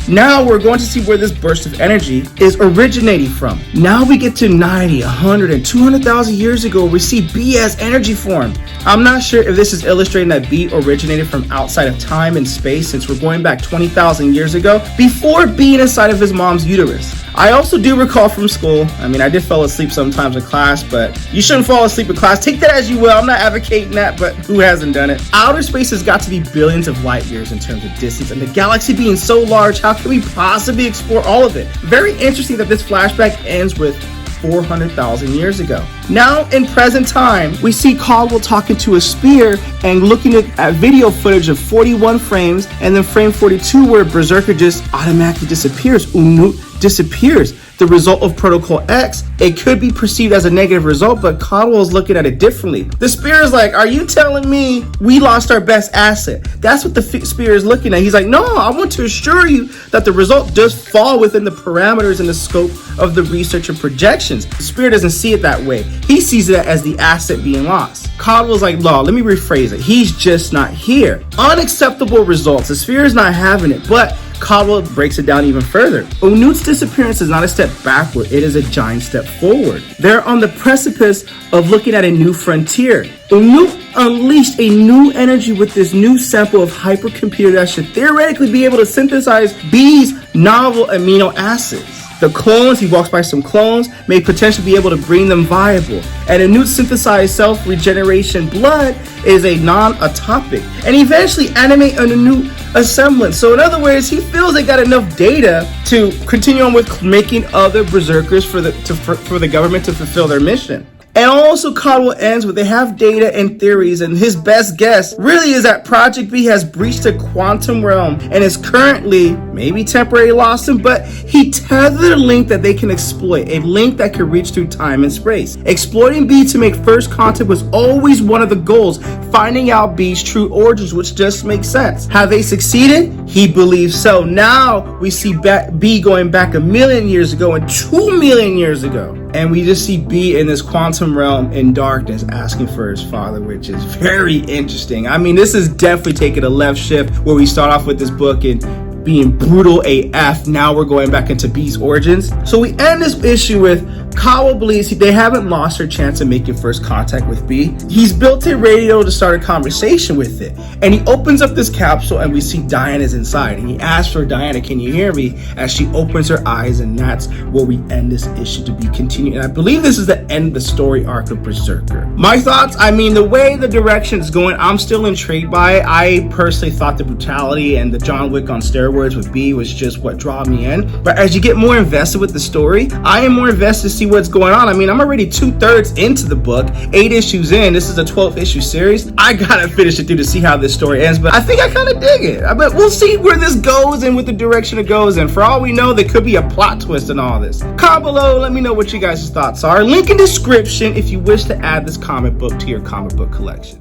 Now we're going to see where this burst of energy is originating from. Now we get to 90, 100, and 200,000 years ago, we see B as energy form. I'm not sure if this is illustrating that B originated from outside of time and space, since we're going back 20,000 years ago, before being inside of his mom's uterus. I also do recall from school, I mean, I did fall asleep sometimes in class, but you shouldn't fall asleep in class. Take that as you will. I'm not advocating that, but who hasn't done it? Outer space has got to be billions of light years in terms of distance, and the galaxy being so large, how can we possibly explore all of it? Very interesting that this flashback ends with 400,000 years ago. Now in present time, we see Caldwell talking to a spear and looking at video footage of 41 frames, and then frame 42 where Berserker just automatically disappears. Unut disappears. The result of Protocol X, it could be perceived as a negative result, but Caldwell's looking at it differently. The spear is like, are you telling me we lost our best asset? That's what the spear is looking at. He's like, no, I want to assure you that the result does fall within the parameters and the scope of the research and projections. The spear doesn't see it that way. He sees it as the asset being lost. Caldwell's like, no, let me rephrase it. He's just not here. Unacceptable results. The spear is not having it, but Caldwell breaks it down even further. Unut's disappearance is not a step backward, it is a giant step forward. They're on the precipice of looking at a new frontier. Unut unleashed a new energy with this new sample of hypercomputer that should theoretically be able to synthesize B's novel amino acids. The clones, he walks by some clones, may potentially be able to bring them viable. And Unut's synthesized self-regeneration blood is a non-atopic, and eventually animate a new semblance. So in other words, he feels they got enough data to continue on with making other berserkers for the government to fulfill their mission. And also Caldwell ends with they have data and theories, and his best guess really is that Project B has breached the quantum realm and is currently, maybe temporarily lost him, but he tethered a link that they can exploit, a link that can reach through time and space. Exploiting B to make first contact was always one of the goals, finding out B's true origins, which just makes sense. Have they succeeded? He believes so. Now we see B going back 1 million years ago and 2 million years ago. And we just see B in this quantum realm in darkness asking for his father, which is very interesting. I mean, this is definitely taking a left shift where we start off with this book and being brutal AF. Now we're going back into B's origins. So we end this issue with Caldwell believes they haven't lost their chance of making first contact with B. He's built a radio to start a conversation with it. And he opens up this capsule and we see Diana's inside. And he asks for Diana, can you hear me? As she opens her eyes, and that's where we end this issue to be continued. And I believe this is the end of the story arc of Berserker. My thoughts, I mean, the way the direction is going, I'm still intrigued by it. I personally thought the brutality and the John Wick on steroids with B was just what drew me in. But as you get more invested with the story, I am more invested to see see what's going on. I mean, I'm already 2/3 into the book, 8 issues in. This is a 12 issue series. I gotta finish it through to see how this story ends, but I think I kind of dig it. But we'll see where this goes and what the direction it goes. And for all we know, there could be a plot twist in all this. Comment below, let me know what you guys' thoughts are. Link in description if you wish to add this comic book to your comic book collection.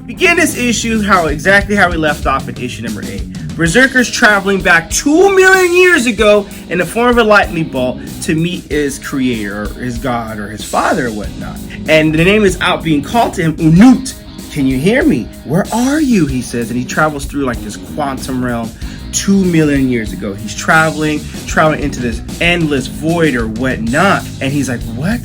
Begin this issue exactly how we left off in issue number 8. Berserker's traveling back 2 million years ago in the form of a lightning bolt to meet his creator, or his god, or his father, or whatnot. And the name is out being called to him, Unut. Can you hear me? Where are you? He says, and he travels through like this quantum realm 2 million years ago. He's traveling into this endless void or whatnot. And he's like, what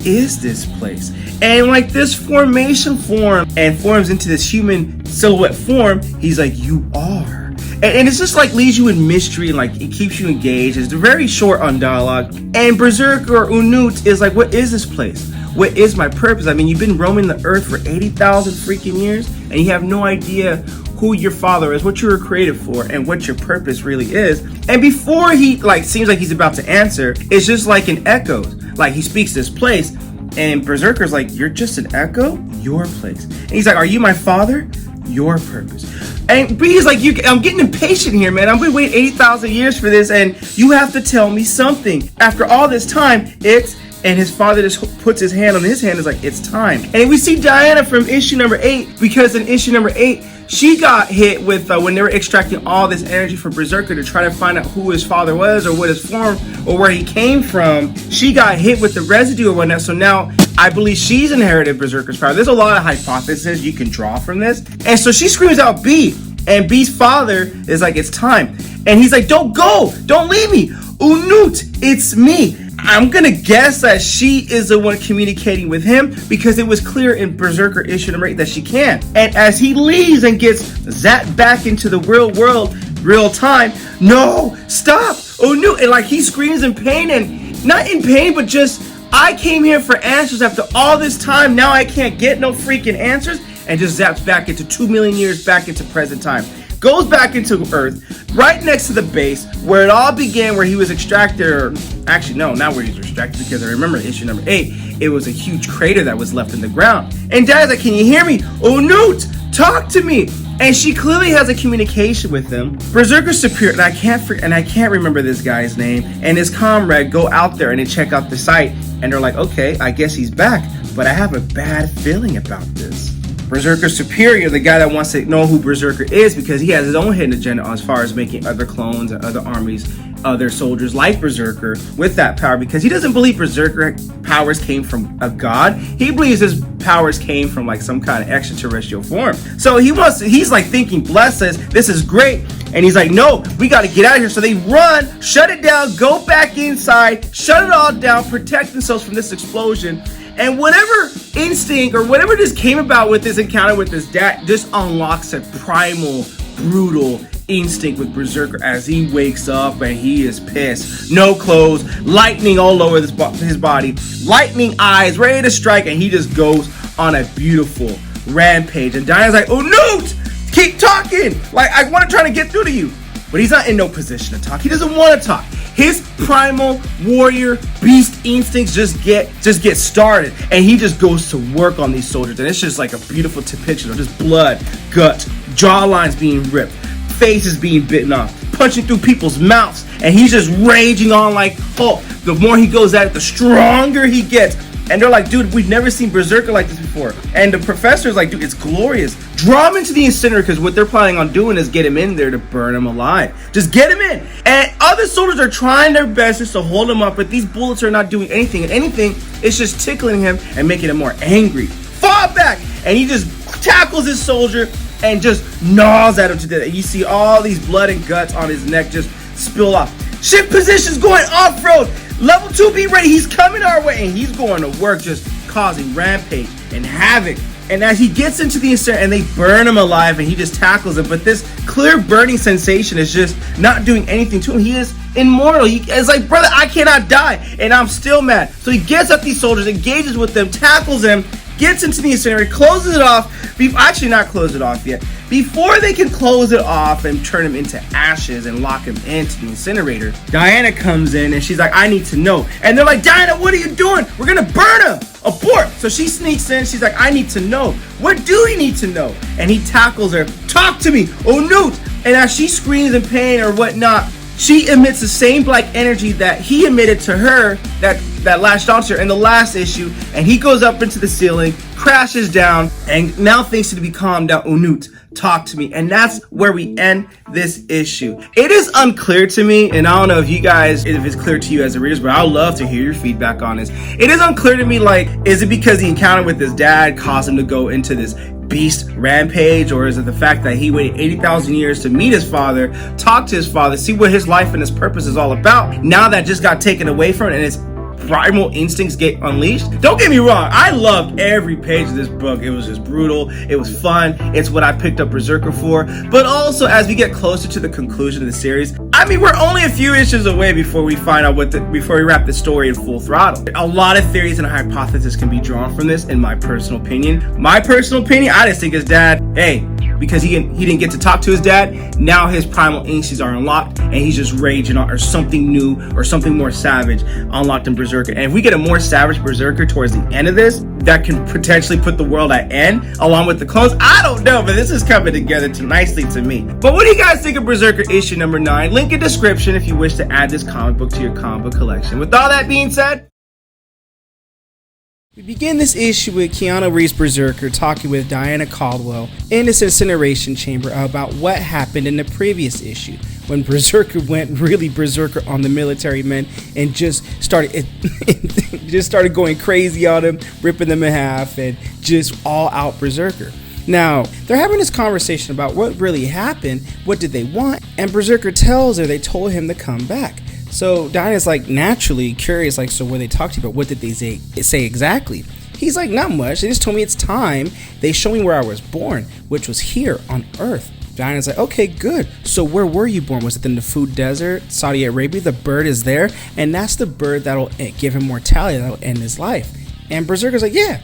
is this place? And like this formation forms into this human silhouette form. He's like, you are. And it's just like leaves you in mystery and like it keeps you engaged. It's very short on dialogue. And Berserker or Unut is like, what is this place? What is my purpose? I mean, you've been roaming the earth for 80,000 freaking years and you have no idea who your father is, what you were created for, and what your purpose really is. And before he like seems like he's about to answer, it's just like an echo. Like he speaks this place and Berserker's like, you're just an echo? Your place. And he's like, are you my father? Your purpose. And he's like, I'm getting impatient here, man. I've been waiting 80,000 years for this and you have to tell me something. After all this time, and his father just puts his hand on his hand. Is like, it's time. And we see Diana from issue number 8, because in issue number 8, she got hit with, when they were extracting all this energy from Berserker to try to find out who his father was or what his form or where he came from. She got hit with the residue or whatnot. So now I believe she's inherited Berserker's power. There's a lot of hypotheses you can draw from this. And so she screams out B. And B's father is like, it's time. And he's like, don't go. Don't leave me. Unut, it's me. I'm gonna guess that she is the one communicating with him because it was clear in Berserker issue number 8 that she can. And as he leaves and gets zapped back into the real world, real time, no, stop, oh no, and like he screams in pain, and not in pain, but just, I came here for answers after all this time, now I can't get no freaking answers, and just zaps back into 2 million years back into present time. Goes back into Earth, right next to the base where it all began, where he was extracted, or actually no, not where he was extracted, because I remember issue number 8, it was a huge crater that was left in the ground. And Dad's like, can you hear me? Oh, Newt, talk to me. And she clearly has a communication with him. Berserker Superior, and I can't remember this guy's name, and his comrade go out there and they check out the site, and they're like, okay, I guess he's back, but I have a bad feeling about this. Berserker Superior, the guy that wants to know who Berserker is, because he has his own hidden agenda as far as making other clones and other armies, other soldiers like Berserker with that power, because he doesn't believe Berserker powers came from a god. He believes his powers came from like some kind of extraterrestrial form. So he's like thinking, bless us, this is great. And he's like, no, we got to get out of here. So they run, shut it down, go back inside, shut it all down, protect themselves from this explosion. And whatever instinct or whatever just came about with this encounter with his dad just unlocks a primal, brutal instinct with Berserker as he wakes up and he is pissed. No clothes, lightning all over his body, lightning eyes, ready to strike, and he just goes on a beautiful rampage. And Diana's like, oh, Newt, keep talking. Like, I want to try to get through to you. But he's not in no position to talk. He doesn't want to talk. His primal warrior beast instincts just get started, and he just goes to work on these soldiers. And it's just like a beautiful depiction of just blood, guts, jawlines being ripped, faces being bitten off, punching through people's mouths, and he's just raging on like Hulk. The more he goes at it, the stronger he gets. And they're like, dude, we've never seen Berserker like this before. And the professor's like, dude, it's glorious. Draw him into the incinerator, because what they're planning on doing is get him in there to burn him alive. Just get him in. And other soldiers are trying their best just to hold him up, but these bullets are not doing anything. And anything, it's just tickling him and making him more angry. Fall back! And he just tackles his soldier and just gnaws at him to death. And you see all these blood and guts on his neck just spill off. Ship positions going off-road. Level 2, be ready. He's coming our way, and he's going to work, just causing rampage and havoc. And as he gets into the incinerator, and they burn him alive, and he just tackles him, but this clear burning sensation is just not doing anything to him. He is immortal. It's like, brother, I cannot die, and I'm still mad. So he gets up these soldiers, engages with them, tackles them, gets into the incinerator, closes it off. Actually, not close it off yet. Before they can close it off and turn him into ashes and lock him into the incinerator, Diana comes in and she's like, I need to know. And they're like, Diana, what are you doing? We're gonna burn him. Abort. So she sneaks in. She's like, I need to know. What do you need to know? And he tackles her. Talk to me. Oh, Newt. And as she screams in pain or whatnot, she emits the same black energy that he emitted to her that latched onto her in the last issue. And he goes up into the ceiling, crashes down, and now thinks to be calmed down. Unut, talk to me. And that's where we end this issue. It is unclear to me, and I don't know if it's clear to you as a reader, but I'd love to hear your feedback on this. It is unclear to me, like, is it because the encounter with his dad caused him to go into this beast rampage, or is it the fact that he waited 80,000 years to meet his father, talk to his father, see what his life and his purpose is all about? Now that just got taken away from it and his primal instincts get unleashed. Don't get me wrong, I loved every page of this book. It was just brutal. It was fun. It's what I picked up Berserker for. But also, as we get closer to the conclusion of the series, I mean, we're only a few issues away before we find out before we wrap the story in full throttle. A lot of theories and hypotheses can be drawn from this, in my personal opinion. I just think his dad, because he didn't get to talk to his dad, now his primal instincts are unlocked and he's just raging on, or something new or something more savage unlocked in Berserker. And if we get a more savage Berserker towards the end of this, that can potentially put the world at end along with the clones. I don't know, but this is coming together nicely to me. But what do you guys think of Berserker issue number 9? Link in description if you wish to add this comic book to your comic book collection. With all that being said, we begin this issue with Keanu Reeves Berserker talking with Diana Caldwell in this incineration chamber about what happened in the previous issue when Berserker went really Berserker on the military men and just started going crazy on them, ripping them in half, and just all out Berserker. Now, they're having this conversation about what really happened, what did they want, and Berserker tells her they told him to come back. So Diana's like naturally curious, like, so what they talked to you about? What did they say exactly? He's like, not much. They just told me it's time. They showed me where I was born, which was here on Earth. Diana's like, okay, good. So where were you born? Was it in the food desert, Saudi Arabia? The bird is there, and that's the bird that'll give him mortality, that'll end his life. And Berserker's like, yeah,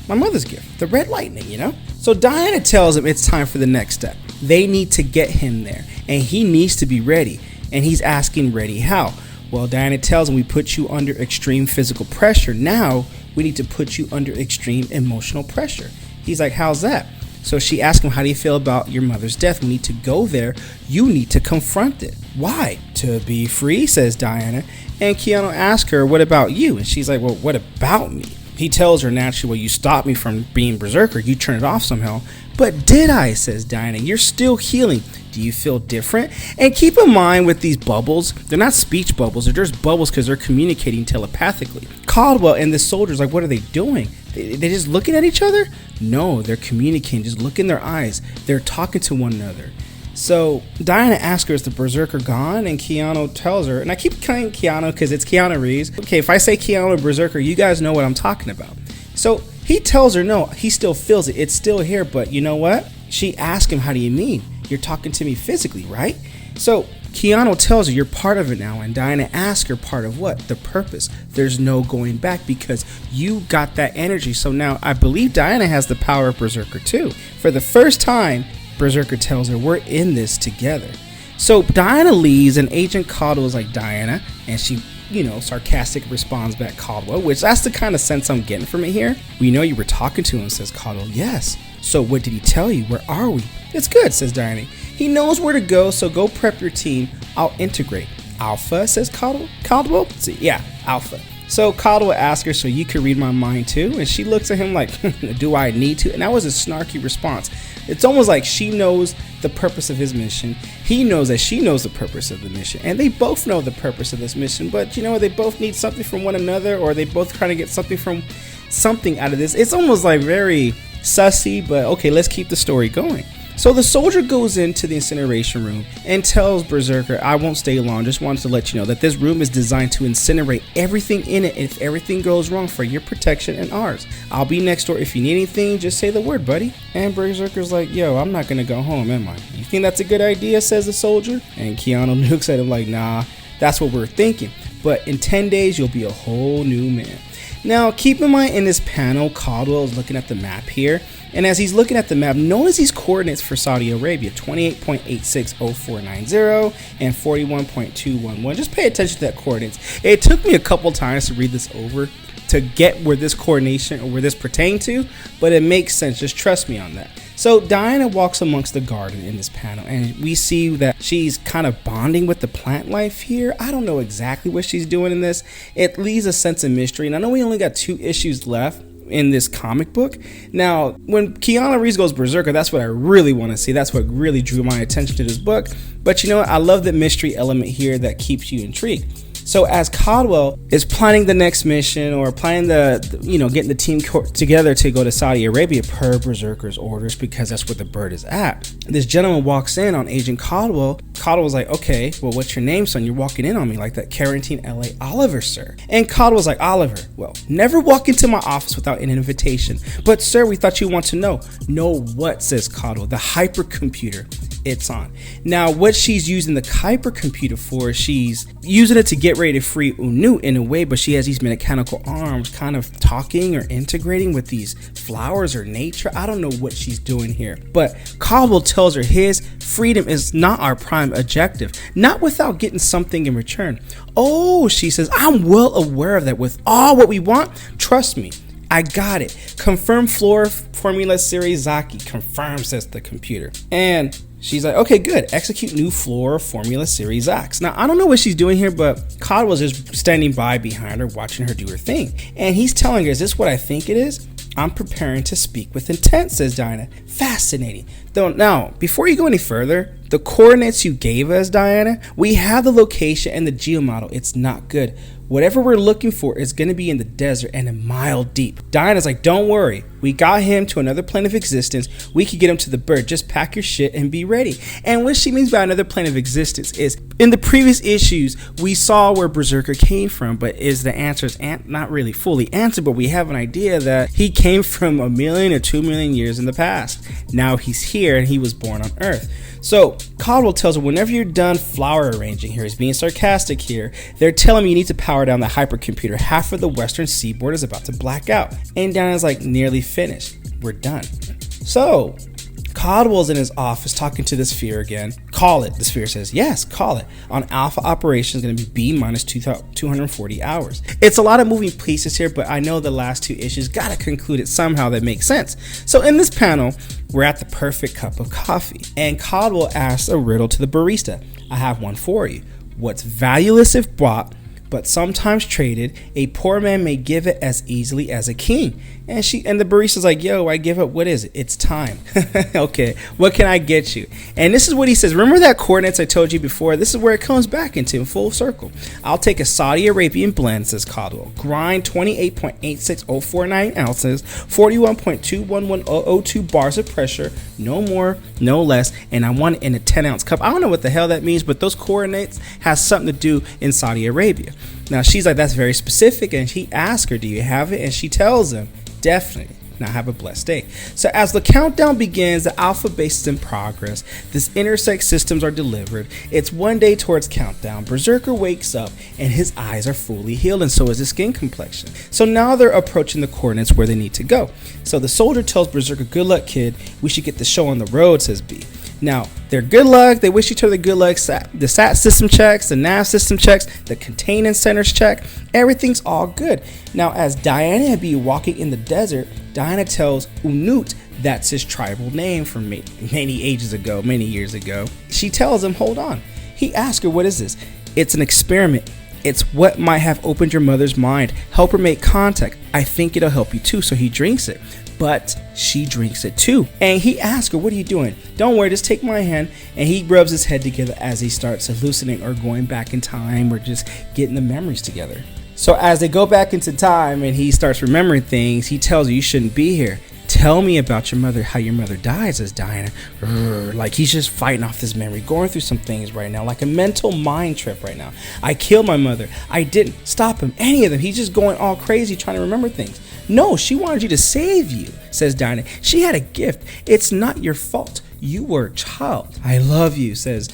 my mother's gift, the red lightning, So Diana tells him it's time for the next step. They need to get him there, and he needs to be ready. And he's asking, ready how? Well, Diana tells him, we put you under extreme physical pressure. Now we need to put you under extreme emotional pressure. He's like, how's that? So she asks him, how do you feel about your mother's death? We need to go there. You need to confront it. Why? To be free, says Diana. And Keanu asks her, what about you? And she's like, well, what about me? He tells her naturally, well, you stopped me from being Berserker. You turned it off somehow. But did I, says Diana. You're still healing. Do you feel different? And keep in mind with these bubbles, they're not speech bubbles. They're just bubbles because they're communicating telepathically. Caldwell and the soldiers, like, what are they doing? They just looking at each other? No, they're communicating. Just look in their eyes. They're talking to one another. So Diana asks her, is the Berserker gone? And Keanu tells her, and I keep calling Keanu because it's Keanu Reeves. Okay, if I say Keanu Berserker, you guys know what I'm talking about. So he tells her, no, he still feels it. It's still here, but you know what? She asks him, how do you mean? You're talking to me physically, right? So Keanu tells her, you're part of it now. And Diana asks her, part of what? The purpose. There's no going back because you got that energy. So now I believe Diana has the power of Berserker too. For the first time, Berserker tells her, we're in this together. So Diana leaves and Agent Caldwell is like, Diana, and she, sarcastic responds back, Caldwell, which that's the kind of sense I'm getting from it here. We know you were talking to him, says Caldwell. Yes. So what did he tell you? Where are we? It's good, says Diana. He knows where to go, so go prep your team. I'll integrate. Alpha, says Caldwell? See, yeah, Alpha. So Caldwell asks her, so you can read my mind too? And she looks at him like, do I need to? And that was a snarky response. It's almost like she knows the purpose of his mission. He knows that she knows the purpose of the mission. And they both know the purpose of this mission. But they both need something from one another, or they both trying to get something out of this. It's almost like very sussy, but okay, let's keep the story going. So the soldier goes into the incineration room and tells Berserker, I won't stay long, just wanted to let you know that this room is designed to incinerate everything in it. If everything goes wrong, for your protection and ours. I'll be next door. If you need anything, just say the word, buddy. And Berserker's like, yo, I'm not gonna go home, am I? You think that's a good idea, says the soldier? And Keanu looks at him like, nah, that's what we're thinking. But in 10 days, you'll be a whole new man. Now, keep in mind in this panel, Caldwell is looking at the map here. And as he's looking at the map, notice these coordinates for Saudi Arabia, 28.860490 and 41.211. Just pay attention to that coordinates. It took me a couple times to read this over to get where this coordination or where this pertained to, but it makes sense. Just trust me on that. So Diana walks amongst the garden in this panel, and we see that she's kind of bonding with the plant life here. I don't know exactly what she's doing in this. It leaves a sense of mystery, and I know we only got 2 issues left in this comic book. Now, when Keanu Reeves goes berserker, that's what I really want to see. That's what really drew my attention to this book. But you know what? I love the mystery element here that keeps you intrigued. So as Caldwell is planning the next mission or planning getting the team together to go to Saudi Arabia per Berserker's orders, because that's where the bird is at, this gentleman walks in on Agent Caldwell. Caldwell's like, okay, well, what's your name, son? You're walking in on me like that. Carantine L.A. Oliver, sir. And Caldwell's like, Oliver, well, never walk into my office without an invitation. But sir, we thought you want to know. Know what, says Caldwell? The hypercomputer it's on. Now, what she's using the hypercomputer for, she's using it to get ready to free Unut in a way, but she has these mechanical arms kind of talking or integrating with these flowers or nature. I don't know what she's doing here, but Caldwell tells her his freedom is not our prime objective, not without getting something in return. Oh, she says, I'm well aware of that. With all what we want, trust me, I got it. Confirm Flora Formula Series Zaki. Confirm, says the computer. And she's like, okay, good. Execute new Flora Formula Series X. Now, I don't know what she's doing here, but Caldwell's just standing by behind her, watching her do her thing. And he's telling her, is this what I think it is? I'm preparing to speak with intent, says Diana. Fascinating. Now, before you go any further, the coordinates you gave us, Diana, we have the location and the geomodel. It's not good. Whatever we're looking for is going to be in the desert and a mile deep. Diana's like, don't worry. We got him to another plane of existence. We could get him to the bird. Just pack your shit and be ready. And what she means by another plane of existence is, in the previous issues, we saw where Berserker came from, but is the answers not really fully answered, but we have an idea that he came from 1 million or 2 million years in the past. Now he's here and he was born on Earth. So Caldwell tells her, whenever you're done flower arranging here, he's being sarcastic here, they're telling me you need to power down the hypercomputer. Half of the western seaboard is about to black out. And Diana's like, nearly finished. We're done. So Caldwell's in his office talking to the sphere again. Call it. The sphere says, yes, call it. On alpha operation is going to be B minus 240 hours. It's a lot of moving pieces here, but I know the last 2 issues got to conclude it somehow that makes sense. So in this panel, we're at the perfect cup of coffee. And Caldwell asks a riddle to the barista. I have one for you. What's valueless if bought, but sometimes traded? A poor man may give it as easily as a king. And the barista's like, yo, I give up. What is it? It's time. Okay, what can I get you? And this is what he says. Remember that coordinates I told you before? This is where it comes back into in full circle. I'll take a Saudi Arabian blend, says Caldwell. Grind 28.86049 ounces, 41.21102 bars of pressure, no more, no less, and I want it in a 10-ounce cup. I don't know what the hell that means, but those coordinates has something to do in Saudi Arabia. Now she's like, that's very specific, and he asks her, do you have it? And she tells him, definitely. Now have a blessed day. So as the countdown begins, the alpha base is in progress. This intersect systems are delivered. It's 1 day towards countdown. Berserker wakes up and his eyes are fully healed, and so is his skin complexion. So now they're approaching the coordinates where they need to go. So the soldier tells Berserker, good luck, kid. We should get the show on the road, says B. Now, they're good luck. They wish each other good luck. The SAT system checks, the nav system checks, the containment centers check. Everything's all good. Now, as Diana and B walking in the desert, Diana tells Unut that's his tribal name from many years ago. She tells him, hold on. He asks her, what is this? It's an experiment. It's what might have opened your mother's mind. Help her make contact. I think it'll help you too. So he drinks it. But she drinks it too. And he asks her, what are you doing? Don't worry, just take my hand. And he rubs his head together as he starts hallucinating or going back in time or just getting the memories together. So as they go back into time and he starts remembering things, he tells her, you shouldn't be here. Tell me about your mother, how your mother died, says Diana. Like he's just fighting off this memory, going through some things right now, like a mental mind trip right now. I killed my mother. I didn't stop him, any of them. He's just going all crazy trying to remember things. No, she wanted you to save you, says Diana. She had a gift. It's not your fault. You were a child. I love you, says,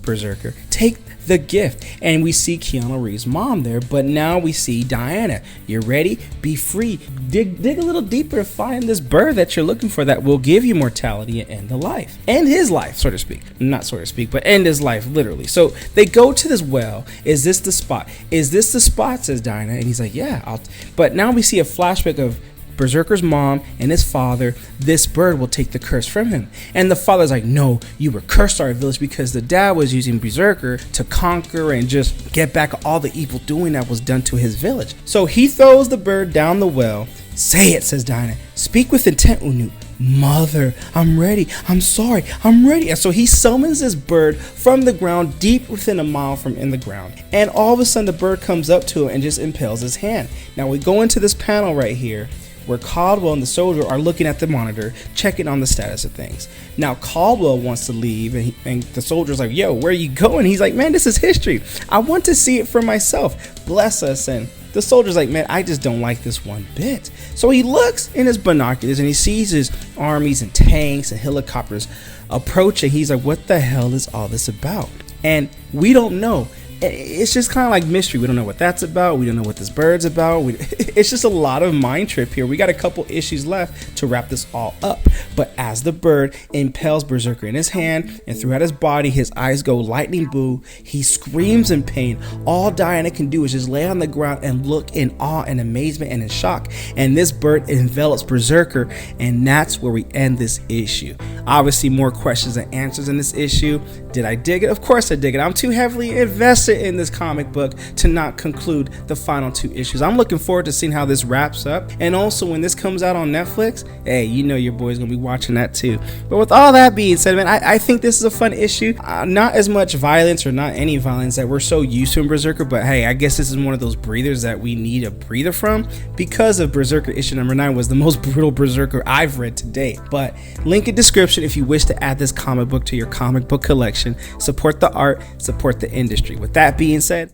Berserker. take the gift. And we see Keanu Reeves' mom there, but now we see Diana. You're ready? Be free. Dig a little deeper to find this bird that you're looking for that will give you mortality and end the life. End his life, so to speak. Not so to speak, but end his life, literally. So they go to this well. Is this the spot? Is this the spot, says Diana. And he's like, yeah. But now we see a flashback of Berserker's mom and his father. This bird will take the curse from him. And the father's like, no, you were cursed our village because the dad was using Berserker to conquer and just get back all the evil doing that was done to his village. So he throws the bird down the well. Say it, says Diana. Speak with intent, Unut. Mother, I'm ready. I'm sorry. I'm ready. And so he summons this bird from the ground, deep within a mile from in the ground. And all of a sudden the bird comes up to him and just impales his hand. Now we go into this panel right here where Caldwell and the soldier are looking at the monitor, checking on the status of things. Now Caldwell wants to leave, and the soldier's like, yo, where are you going? He's like, man, this is history. I want to see it for myself. Bless us. And the soldier's like, man, I just don't like this one bit. So he looks in his binoculars and he sees his armies and tanks and helicopters approaching. He's like, what the hell is all this about? And we don't know. It's just kind of like mystery. We don't know what that's about. We don't know what this bird's about. It's just a lot of mind trip here. We got a couple issues left to wrap this all up. But as the bird impales Berserker in his hand and throughout his body, his eyes go lightning blue. He screams in pain. All Diana can do is just lay on the ground and look in awe and amazement and in shock. And this bird envelops Berserker, and that's where we end this issue. Obviously, more questions and answers in this issue. Did I dig it? Of course I dig it. I'm too heavily invested in this comic book to not conclude the final 2 issues. I'm looking forward to seeing how this wraps up, and also when this comes out on Netflix, hey, you know your boy's gonna be watching that too. But with all that being said, man, I think this is a fun issue. Not as much violence, or not any violence that we're so used to in Berserker, but hey, I guess this is one of those breathers that we need a breather from, because of Berserker issue number 9 was the most brutal Berserker I've read to date. But link in description if you wish to add this comic book to your comic book collection. Support the art, support the industry. With that being said,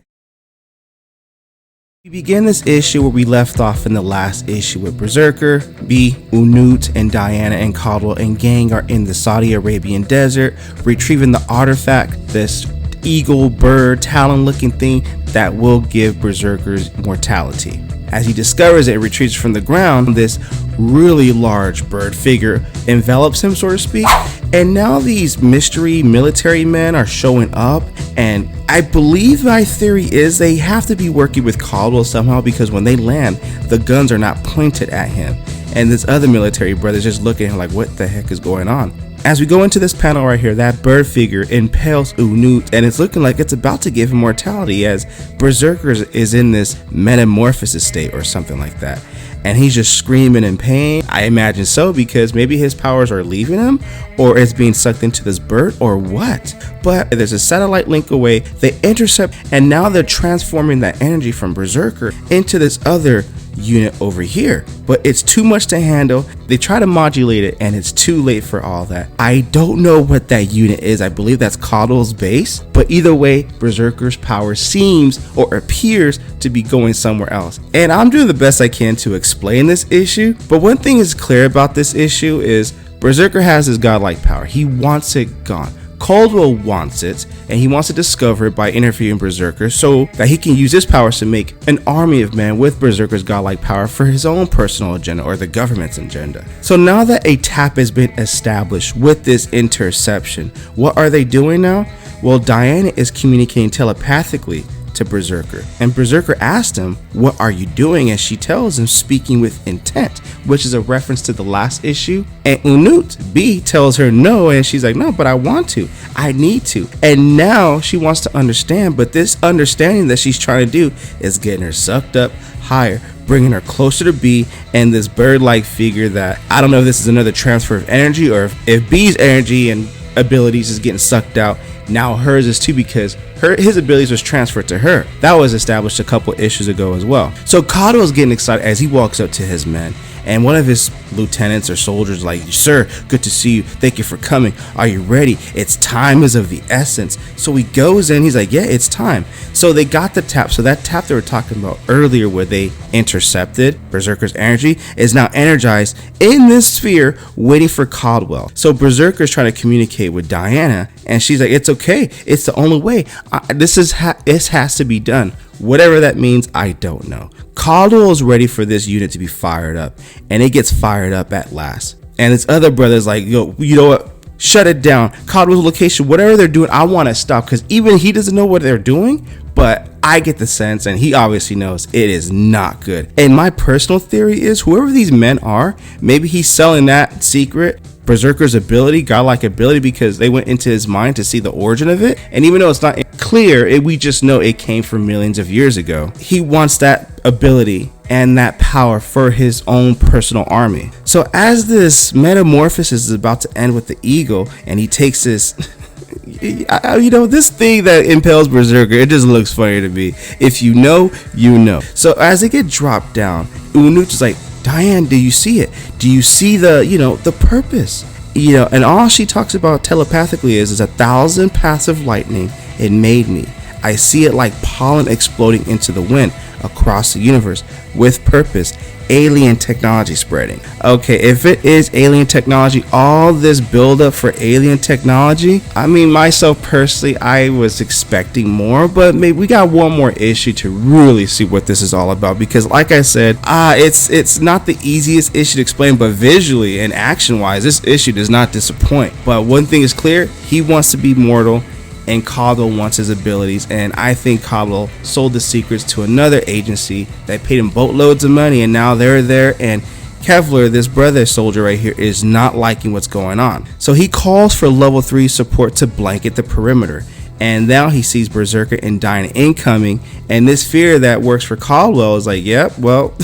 we begin this issue where we left off in the last issue with Berserker, B, Unut, and Diana and Caldwell and gang are in the Saudi Arabian desert retrieving the artifact, this eagle bird talon looking thing that will give Berserkers mortality. As he discovers it, retrieves from the ground, this really large bird figure envelops him, so to speak. And now these mystery military men are showing up, and I believe my theory is they have to be working with Caldwell somehow, because when they land, the guns are not pointed at him. And this other military brother's just looking at him like, what the heck is going on? As we go into this panel right here, that bird figure impales Unut, and it's looking like it's about to give him mortality, as Berserker is in this metamorphosis state or something like that. And he's just screaming in pain. I imagine so, because maybe his powers are leaving him, or it's being sucked into this bird, or what. But there's a satellite link away. They intercept, and now they're transforming that energy from Berserker into this other unit over here, but it's too much to handle. They try to modulate it, and it's too late for all that. I don't know what that unit is. I believe that's Caldwell's base, but either way, Berserker's power seems or appears to be going somewhere else. And I'm doing the best I can to explain this issue, but one thing is clear about this issue is Berserker has his godlike power. He wants it gone. Caldwell wants it, and he wants to discover it by interviewing Berserker so that he can use his powers to make an army of men with Berserker's godlike power for his own personal agenda or the government's agenda. So now that a tap has been established with this interception, what are they doing now? Well, Diana is communicating telepathically to Berserker, and Berserker asked him, what are you doing? And she tells him, speaking with intent, which is a reference to the last issue. And Unut, B, tells her no, and she's like, no, but I want to, I need to. And now she wants to understand, but this understanding that she's trying to do is getting her sucked up higher, bringing her closer to B and this bird-like figure that, I don't know if this is another transfer of energy, or if B's energy and abilities is getting sucked out, now hers is too, because his abilities was transferred to her. That was established a couple issues ago as well. So Caldwell's getting excited as he walks up to his men, and one of his lieutenants or soldiers like, "Sir, good to see you. Thank you for coming. Are you ready? It's time is of the essence." So he goes in, he's like, "Yeah, it's time." So they got the tap. So that tap they were talking about earlier where they intercepted Berserker's energy is now energized in this sphere waiting for Caldwell. So Berserker's trying to communicate with Diana, and she's like, "It's okay. It's the only way. This has to be done." Whatever that means, I don't know. Caldwell is ready for this unit to be fired up, and it gets fired up at last. And his other brother's like, "Yo, you know what? Shut it down. Caldwell's location, whatever they're doing, I want to stop." Because even he doesn't know what they're doing, but I get the sense, and he obviously knows, it is not good. And my personal theory is whoever these men are, maybe he's selling that secret Berserker's ability, godlike ability, because they went into his mind to see the origin of it. And even though it's not clear, we just know it came from millions of years ago. He wants that ability and that power for his own personal army. So as this metamorphosis is about to end with the eagle, and he takes this this thing that impels Berserker, it just looks funny to me. If you know, you know. So as they get dropped down, Unut is like, "Diane, do you see it? Do you see the purpose?" And all she talks about telepathically is 1,000 paths of lightning. It made me. I see it like pollen exploding into the wind across the universe with purpose. Alien technology spreading. Okay, if it is alien technology, all this buildup for alien technology, I mean, myself personally, I was expecting more, but maybe we got one more issue to really see what this is all about, because like I said, it's not the easiest issue to explain, but visually and action wise, this issue does not disappoint. But one thing is clear, he wants to be mortal, and Caldwell wants his abilities, and I think Caldwell sold the secrets to another agency that paid him boatloads of money, and now they're there, and Kevlar, this brother soldier right here, is not liking what's going on. So he calls for level 3 support to blanket the perimeter, and now he sees Berserker and Diana incoming, and this fear that works for Caldwell is like, yep, well,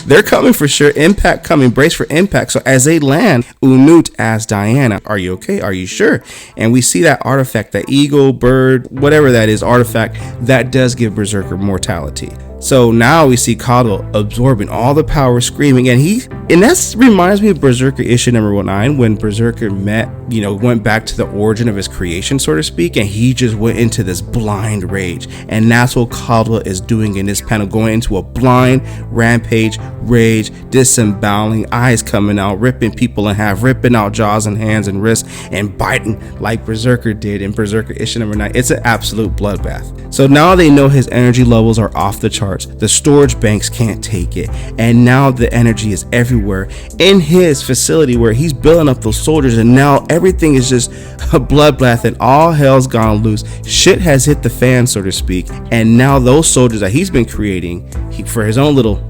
they're coming for sure. Impact coming. Brace for impact. So as they land, Unut asks Diana, "Are you okay? Are you sure?" And we see that artifact, that eagle, bird, whatever that is, artifact that does give Berserker mortality. So now we see Caldwell absorbing all the power, screaming, and that reminds me of Berserker issue number 9, when Berserker went back to the origin of his creation, so to speak, and he just went into this blind rage. And that's what Caldwell is doing in this panel, going into a blind rampage, rage, disemboweling, eyes coming out, ripping people in half, ripping out jaws and hands and wrists, and biting like Berserker did in Berserker issue number 9. It's an absolute bloodbath. So now they know his energy levels are off the charts. The storage banks can't take it, and now the energy is everywhere in his facility where he's building up those soldiers, and now everything is just a bloodbath and all hell's gone loose. Shit has hit the fan, so to speak, and now those soldiers that he's been creating for his own little,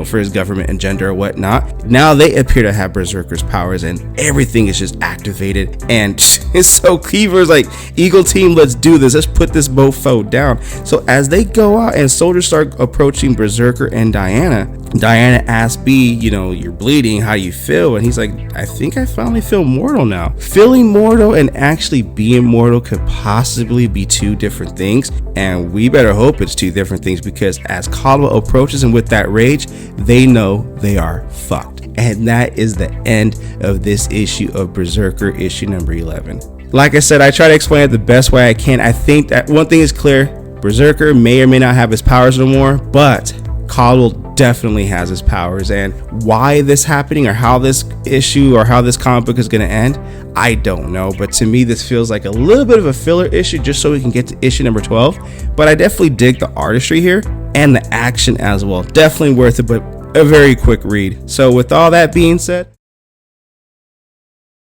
for his government agenda or whatnot, now they appear to have Berserker's powers, and everything is just activated. And it's so Cleaver's like, "Eagle team, let's do this. Let's put this mofo down." So as they go out and soldiers start approaching Berserker and Diana asks B, "You're bleeding. How do you feel?" And he's like, "I think I finally feel mortal now." Feeling mortal and actually being mortal could possibly be two different things, and we better hope it's two different things, because as Caldwell approaches him with that rage, they know they are fucked. And that is the end of this issue of Berserker issue number 11. Like I said, I try to explain it the best way I can. I think that one thing is clear: Berserker may or may not have his powers no more, but Caldwell definitely has his powers. And why this happening, or how this issue or how this comic book is going to end, I don't know. But to me, this feels like a little bit of a filler issue just so we can get to issue number 12. But I definitely dig the artistry here and the action as well. Definitely worth it, but a very quick read. So with all that being said,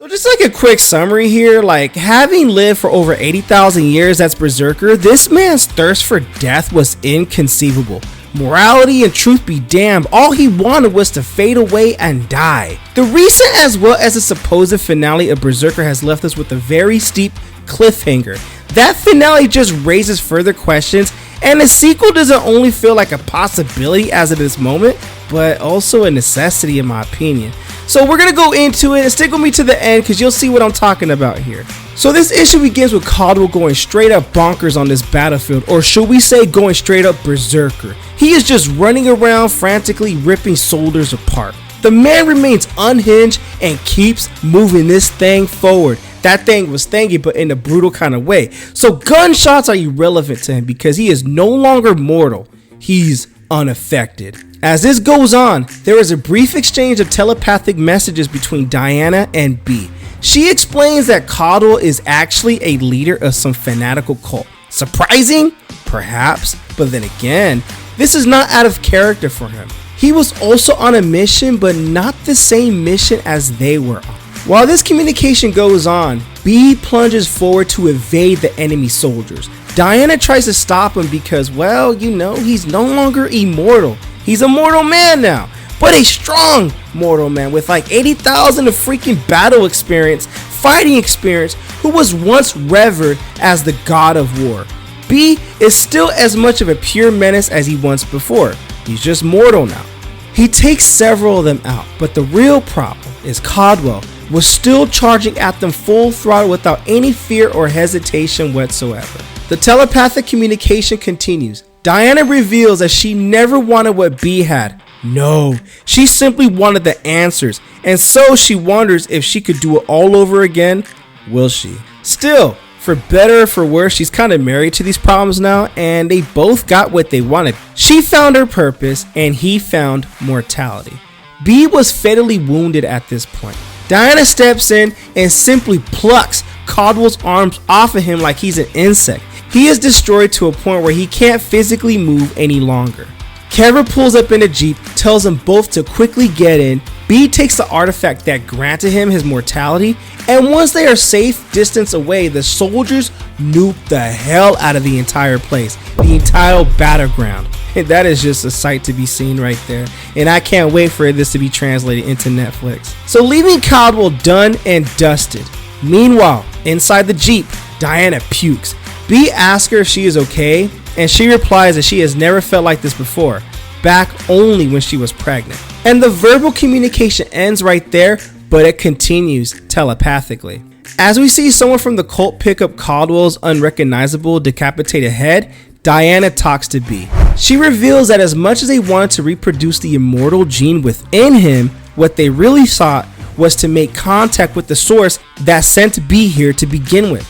so just like a quick summary here, like having lived for over 80,000 years as Berserker, this man's thirst for death was inconceivable. Morality and truth be damned, all he wanted was to fade away and die. The recent as well as the supposed finale of Berserker has left us with a very steep cliffhanger. That finale just raises further questions, and the sequel doesn't only feel like a possibility as of this moment, but also a necessity in my opinion. So we're gonna go into it, and stick with me to the end because you'll see what I'm talking about here. So this issue begins with Caldwell going straight up bonkers on this battlefield, or should we say going straight up berserker. He is just running around frantically ripping soldiers apart. The man remains unhinged and keeps moving this thing forward. That thing was thingy, but in a brutal kind of way. So gunshots are irrelevant to him because he is no longer mortal. He's unaffected. As this goes on, there is a brief exchange of telepathic messages between Diana and B. She explains that Caldwell is actually a leader of some fanatical cult. Surprising? Perhaps. But then again, this is not out of character for him. He was also on a mission, but not the same mission as they were on. While this communication goes on, B plunges forward to evade the enemy soldiers. Diana tries to stop him because, well, you know, he's no longer immortal. He's a mortal man now, but a strong mortal man with like 80,000 of freaking battle experience, fighting experience, who was once revered as the god of war. B is still as much of a pure menace as he was before. He's just mortal now. He takes several of them out, but the real problem is Caldwell was still charging at them full throttle without any fear or hesitation whatsoever. The telepathic communication continues. Diana reveals that she never wanted what B had. No, she simply wanted the answers, and so she wonders if she could do it all over again. Will she? Still, for better or for worse, she's kind of married to these problems now, and they both got what they wanted. She found her purpose, and he found mortality. B was fatally wounded at this point. Diana steps in and simply plucks Caldwell's arms off of him like he's an insect. He is destroyed to a point where he can't physically move any longer. Kevin pulls up in a jeep, tells them both to quickly get in. B takes the artifact that granted him his mortality, and once they are safe distance away, the soldiers nuke the hell out of the entire place, the entire battleground. And that is just a sight to be seen right there, and I can't wait for this to be translated into Netflix. So leaving Caldwell done and dusted. Meanwhile, inside the jeep, Diana pukes. B asks her if she is okay, and she replies that she has never felt like this before, back only when she was pregnant. And the verbal communication ends right there, but it continues telepathically. As we see someone from the cult pick up Caldwell's unrecognizable decapitated head, Diana talks to B. She reveals that as much as they wanted to reproduce the immortal gene within him, what they really sought was to make contact with the source that sent B here to begin with.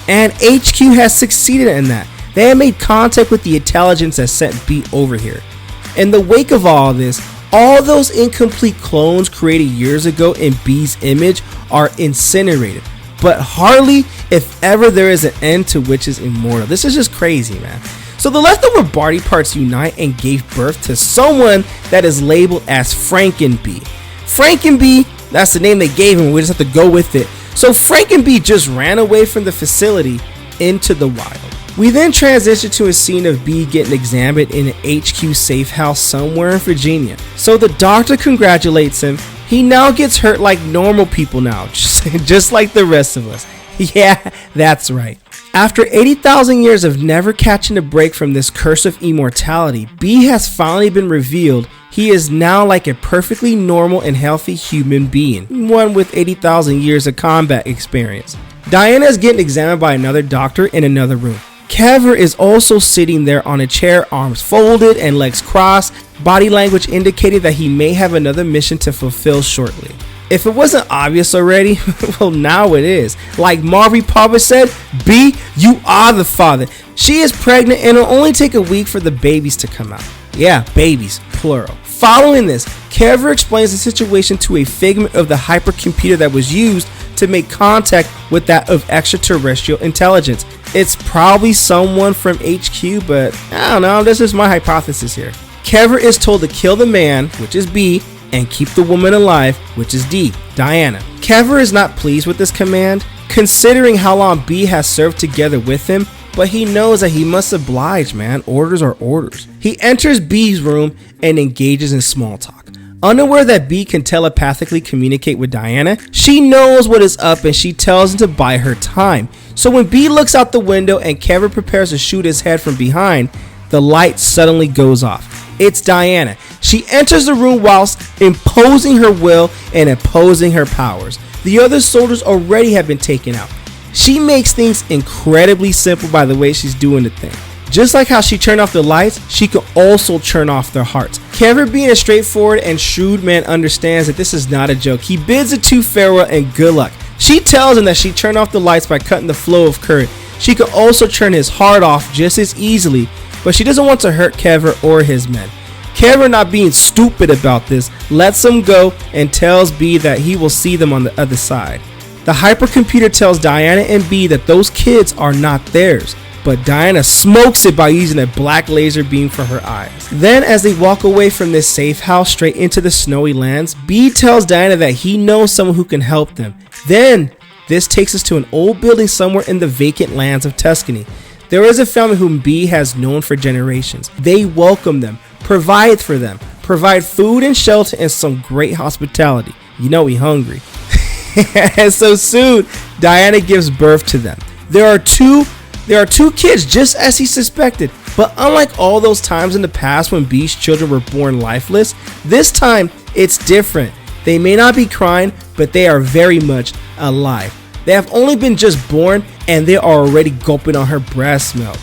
And HQ has succeeded in that. They have made contact with the intelligence that sent B over here. In the wake of all this, all those incomplete clones created years ago in B's image are incinerated. But hardly, if ever, there is an end to which is immortal. This is just crazy, man. So the leftover body parts unite and gave birth to someone that is labeled as Franken-B. Franken-B, that's the name they gave him. We just have to go with it. So Franken-B just ran away from the facility into the wild. We then transition to a scene of B getting examined in an HQ safe house somewhere in Virginia. So the doctor congratulates him. He now gets hurt like normal people now, just like the rest of us. Yeah, that's right. After 80,000 years of never catching a break from this curse of immortality, B has finally been revealed. He is now like a perfectly normal and healthy human being, one with 80,000 years of combat experience. Diana is getting examined by another doctor in another room. Kever is also sitting there on a chair, arms folded and legs crossed, body language indicating that he may have another mission to fulfill shortly. If it wasn't obvious already, well, now it is. Like Marvy Papa said, B, you are the father. She is pregnant and it'll only take a week for the babies to come out. Yeah, babies, plural. Following this, Kever explains the situation to a figment of the hypercomputer that was used to make contact with that of extraterrestrial intelligence. It's probably someone from HQ, but I don't know, this is my hypothesis here. Kever is told to kill the man, which is B, and keep the woman alive, which is D, Diana. Kever is not pleased with this command, considering how long B has served together with him, but he knows that he must oblige, man. Orders are orders. He enters B's room and engages in small talk. Unaware that B can telepathically communicate with Diana, she knows what is up and she tells him to buy her time. So when B looks out the window and Kever prepares to shoot his head from behind, the light suddenly goes off. It's Diana. She enters the room whilst imposing her will and imposing her powers. The other soldiers already have been taken out. She makes things incredibly simple by the way she's doing the thing. Just like how she turned off the lights, she could also turn off their hearts. Kevin, being a straightforward and shrewd man, understands that this is not a joke. He bids the two farewell and good luck. She tells him that she turned off the lights by cutting the flow of current. She could also turn his heart off just as easily, but she doesn't want to hurt Kevin or his men. Kevin, not being stupid about this, lets them go and tells B that he will see them on the other side. The hypercomputer tells Diana and B that those kids are not theirs, but Diana smokes it by using a black laser beam for her eyes. Then, as they walk away from this safe house straight into the snowy lands, B tells Diana that he knows someone who can help them. Then, this takes us to an old building somewhere in the vacant lands of Tuscany. There is a family whom B has known for generations. They welcome them, provide for them, provide food and shelter and some great hospitality. You know he hungry. And so soon, Diana gives birth to them. There are two kids, just as he suspected, but unlike all those times in the past when B's children were born lifeless, this time it's different. They may not be crying, but they are very much alive. They have only been just born and they are already gulping on her breast milk.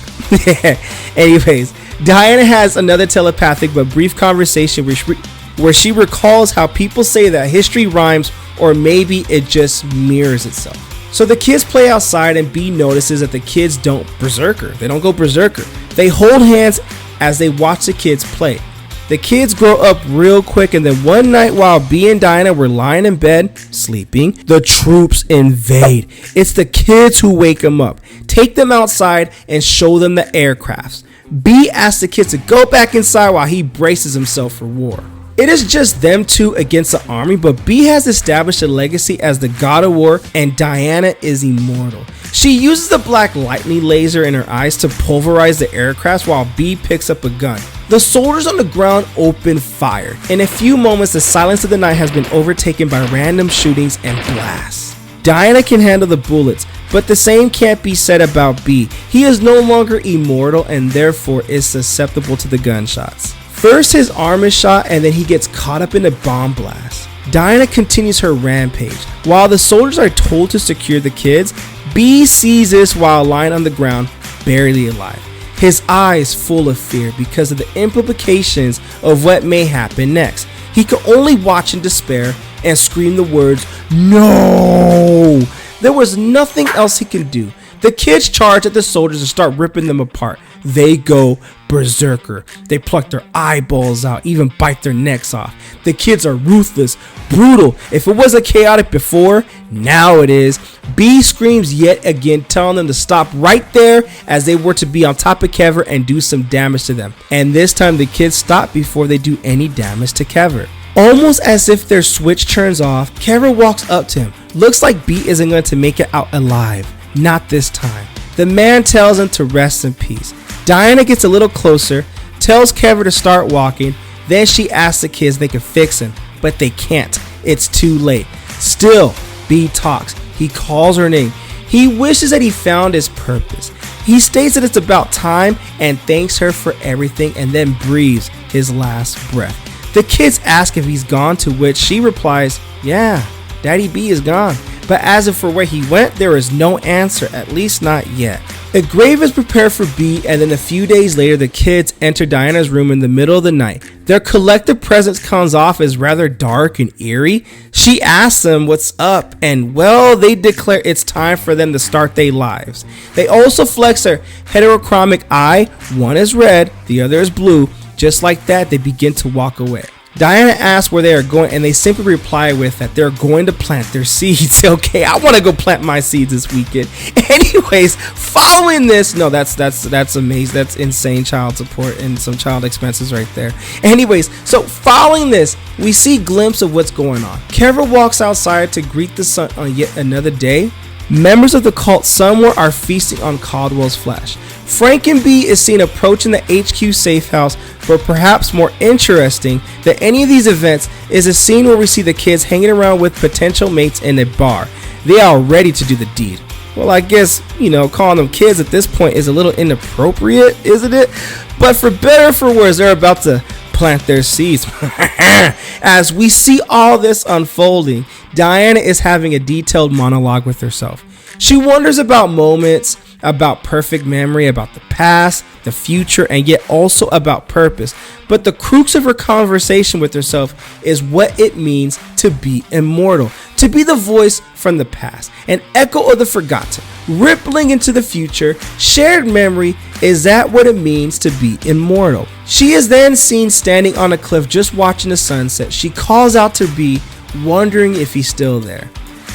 Anyways, Diana has another telepathic but brief conversation where she recalls how people say that history rhymes, or maybe it just mirrors itself. So the kids play outside and B notices that the kids don't berserker. They don't go berserker. They hold hands as they watch the kids play. The kids grow up real quick, and then one night while B and Diana were lying in bed, sleeping, the troops invade. It's the kids who wake them up, take them outside, and show them the aircrafts. B asks the kids to go back inside while he braces himself for war. It is just them two against the army, but B has established a legacy as the god of war, and Diana is immortal. She uses the black lightning laser in her eyes to pulverize the aircrafts while B picks up a gun. The soldiers on the ground open fire. In a few moments, the silence of the night has been overtaken by random shootings and blasts. Diana can handle the bullets, but the same can't be said about B. He is no longer immortal and therefore is susceptible to the gunshots. First his arm is shot and then he gets caught up in a bomb blast. Diana continues her rampage. While the soldiers are told to secure the kids, B sees this while lying on the ground, barely alive. His eyes full of fear because of the implications of what may happen next. He could only watch in despair and scream the words, "No!" There was nothing else he can do. The kids charge at the soldiers and start ripping them apart. They go berserker. They pluck their eyeballs out, even bite their necks off. The kids are ruthless, brutal. If it wasn't chaotic before, now it is. B screams yet again, telling them to stop right there as they were to be on top of Kevin and do some damage to them. And this time the kids stop before they do any damage to Kevin. Almost as if their switch turns off, Kevin walks up to him. Looks like B isn't going to make it out alive. Not this time. The man tells him to rest in peace. Diana gets a little closer, tells Kevin to start walking, then she asks the kids they can fix him, but they can't. It's too late. Still, B talks. He calls her name. He wishes that he found his purpose. He states that it's about time and thanks her for everything and then breathes his last breath. The kids ask if he's gone, to which she replies, "Yeah, Daddy B is gone." But as for where he went, there is no answer, at least not yet. A grave is prepared for B, and then a few days later, the kids enter Diana's room in the middle of the night. Their collective presence comes off as rather dark and eerie. She asks them what's up, and well, they declare it's time for them to start their lives. They also flex their heterochromic eye. One is red, the other is blue. Just like that, they begin to walk away. Diana asks where they are going, and they simply reply with that they're going to plant their seeds. Okay, I want to go plant my seeds this weekend. Anyways, following this, no, that's amazing. That's insane child support and some child expenses right there. Anyways, so following this, we see a glimpse of what's going on. Kevin walks outside to greet the sun on yet another day. Members of the cult somewhere are feasting on Caldwell's flesh. Frank and B is seen approaching the HQ safe house, but perhaps more interesting than any of these events is a scene where we see the kids hanging around with potential mates in a bar. They are ready to do the deed. Well, I guess, calling them kids at this point is a little inappropriate, isn't it? But for better or for worse, they're about to plant their seeds. As we see all this unfolding, Diana is having a detailed monologue with herself. She wonders about moments about perfect memory, about the past, the future, and yet also about purpose. But the crux of her conversation with herself is what it means to be immortal, to be the voice from the past, an echo of the forgotten, rippling into the future, shared memory. Is that what it means to be immortal? She is then seen standing on a cliff just watching the sunset. She calls out to B, wondering if he's still there.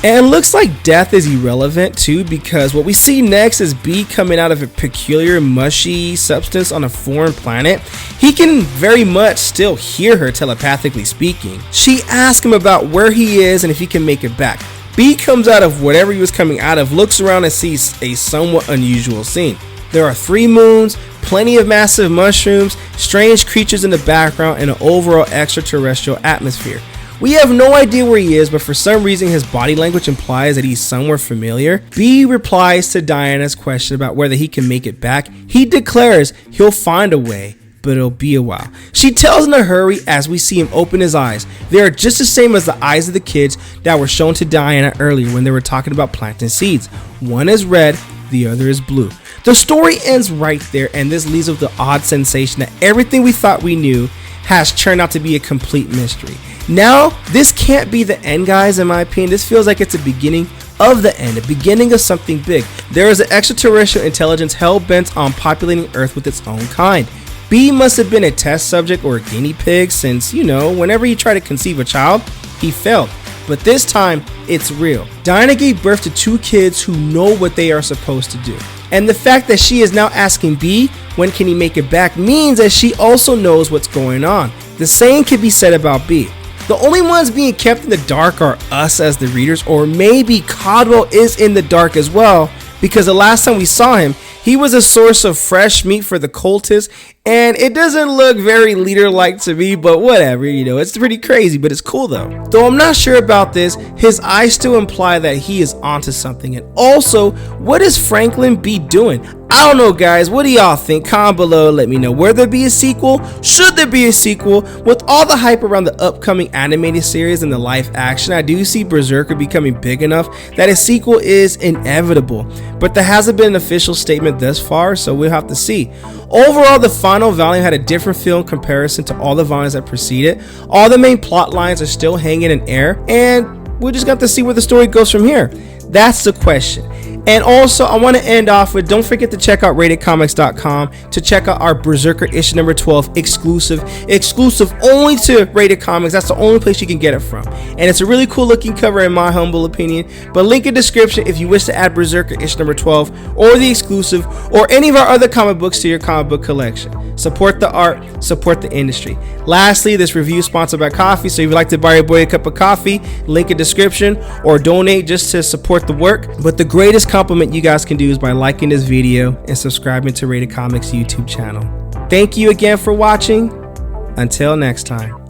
And it looks like death is irrelevant too, because what we see next is B coming out of a peculiar mushy substance on a foreign planet. He can very much still hear her telepathically speaking. She asks him about where he is and if he can make it back. B comes out of whatever he was coming out of, looks around and sees a somewhat unusual scene. There are 3 moons, plenty of massive mushrooms, strange creatures in the background, and an overall extraterrestrial atmosphere. We have no idea where he is, but for some reason his body language implies that he's somewhere familiar. B replies to Diana's question about whether he can make it back. He declares he'll find a way, but it'll be a while. She tells him to hurry as we see him open his eyes. They are just the same as the eyes of the kids that were shown to Diana earlier when they were talking about planting seeds. One is red, the other is blue. The story ends right there, and this leaves with the odd sensation that everything we thought we knew has turned out to be a complete mystery. Now, this can't be the end, guys, in my opinion. This feels like it's a beginning of the end, a beginning of something big. There is an extraterrestrial intelligence hell-bent on populating Earth with its own kind. B must have been a test subject or a guinea pig since, whenever he tried to conceive a child, he failed. But this time, it's real. Diana gave birth to 2 kids who know what they are supposed to do. And the fact that she is now asking B, when can he make it back, means that she also knows what's going on. The same could be said about B. The only ones being kept in the dark are us as the readers, or maybe Caldwell is in the dark as well, because the last time we saw him, he was a source of fresh meat for the cultists, and it doesn't look very leader-like to me, but whatever, it's pretty crazy, but it's cool though. Though I'm not sure about this, his eyes still imply that he is onto something. And also, what is Franklin B doing? I don't know, guys. What do y'all think? Comment below, let me know. Will there be a sequel? Should there be a sequel? With all the hype around the upcoming animated series and the live action, I do see Berserker becoming big enough that a sequel is inevitable. But there hasn't been an official statement thus far, so we'll have to see. Overall, the final volume had a different feel in comparison to all the volumes that preceded. All the main plot lines are still hanging in air, and we just got to see where the story goes from here. That's the question. And also, I want to end off with, don't forget to check out RatedComics.com to check out our Berserker issue number 12 exclusive only to Rated Comics. That's the only place you can get it from. And it's a really cool looking cover in my humble opinion. But link in description if you wish to add Berserker issue number 12 or the exclusive or any of our other comic books to your comic book collection. Support the art, support the industry. Lastly, this review is sponsored by coffee, so if you'd like to buy your boy a cup of coffee, link in description, or donate just to support the work. But the greatest compliment you guys can do is by liking this video and subscribing to Rated Comics YouTube channel. Thank you again for watching. Until next time.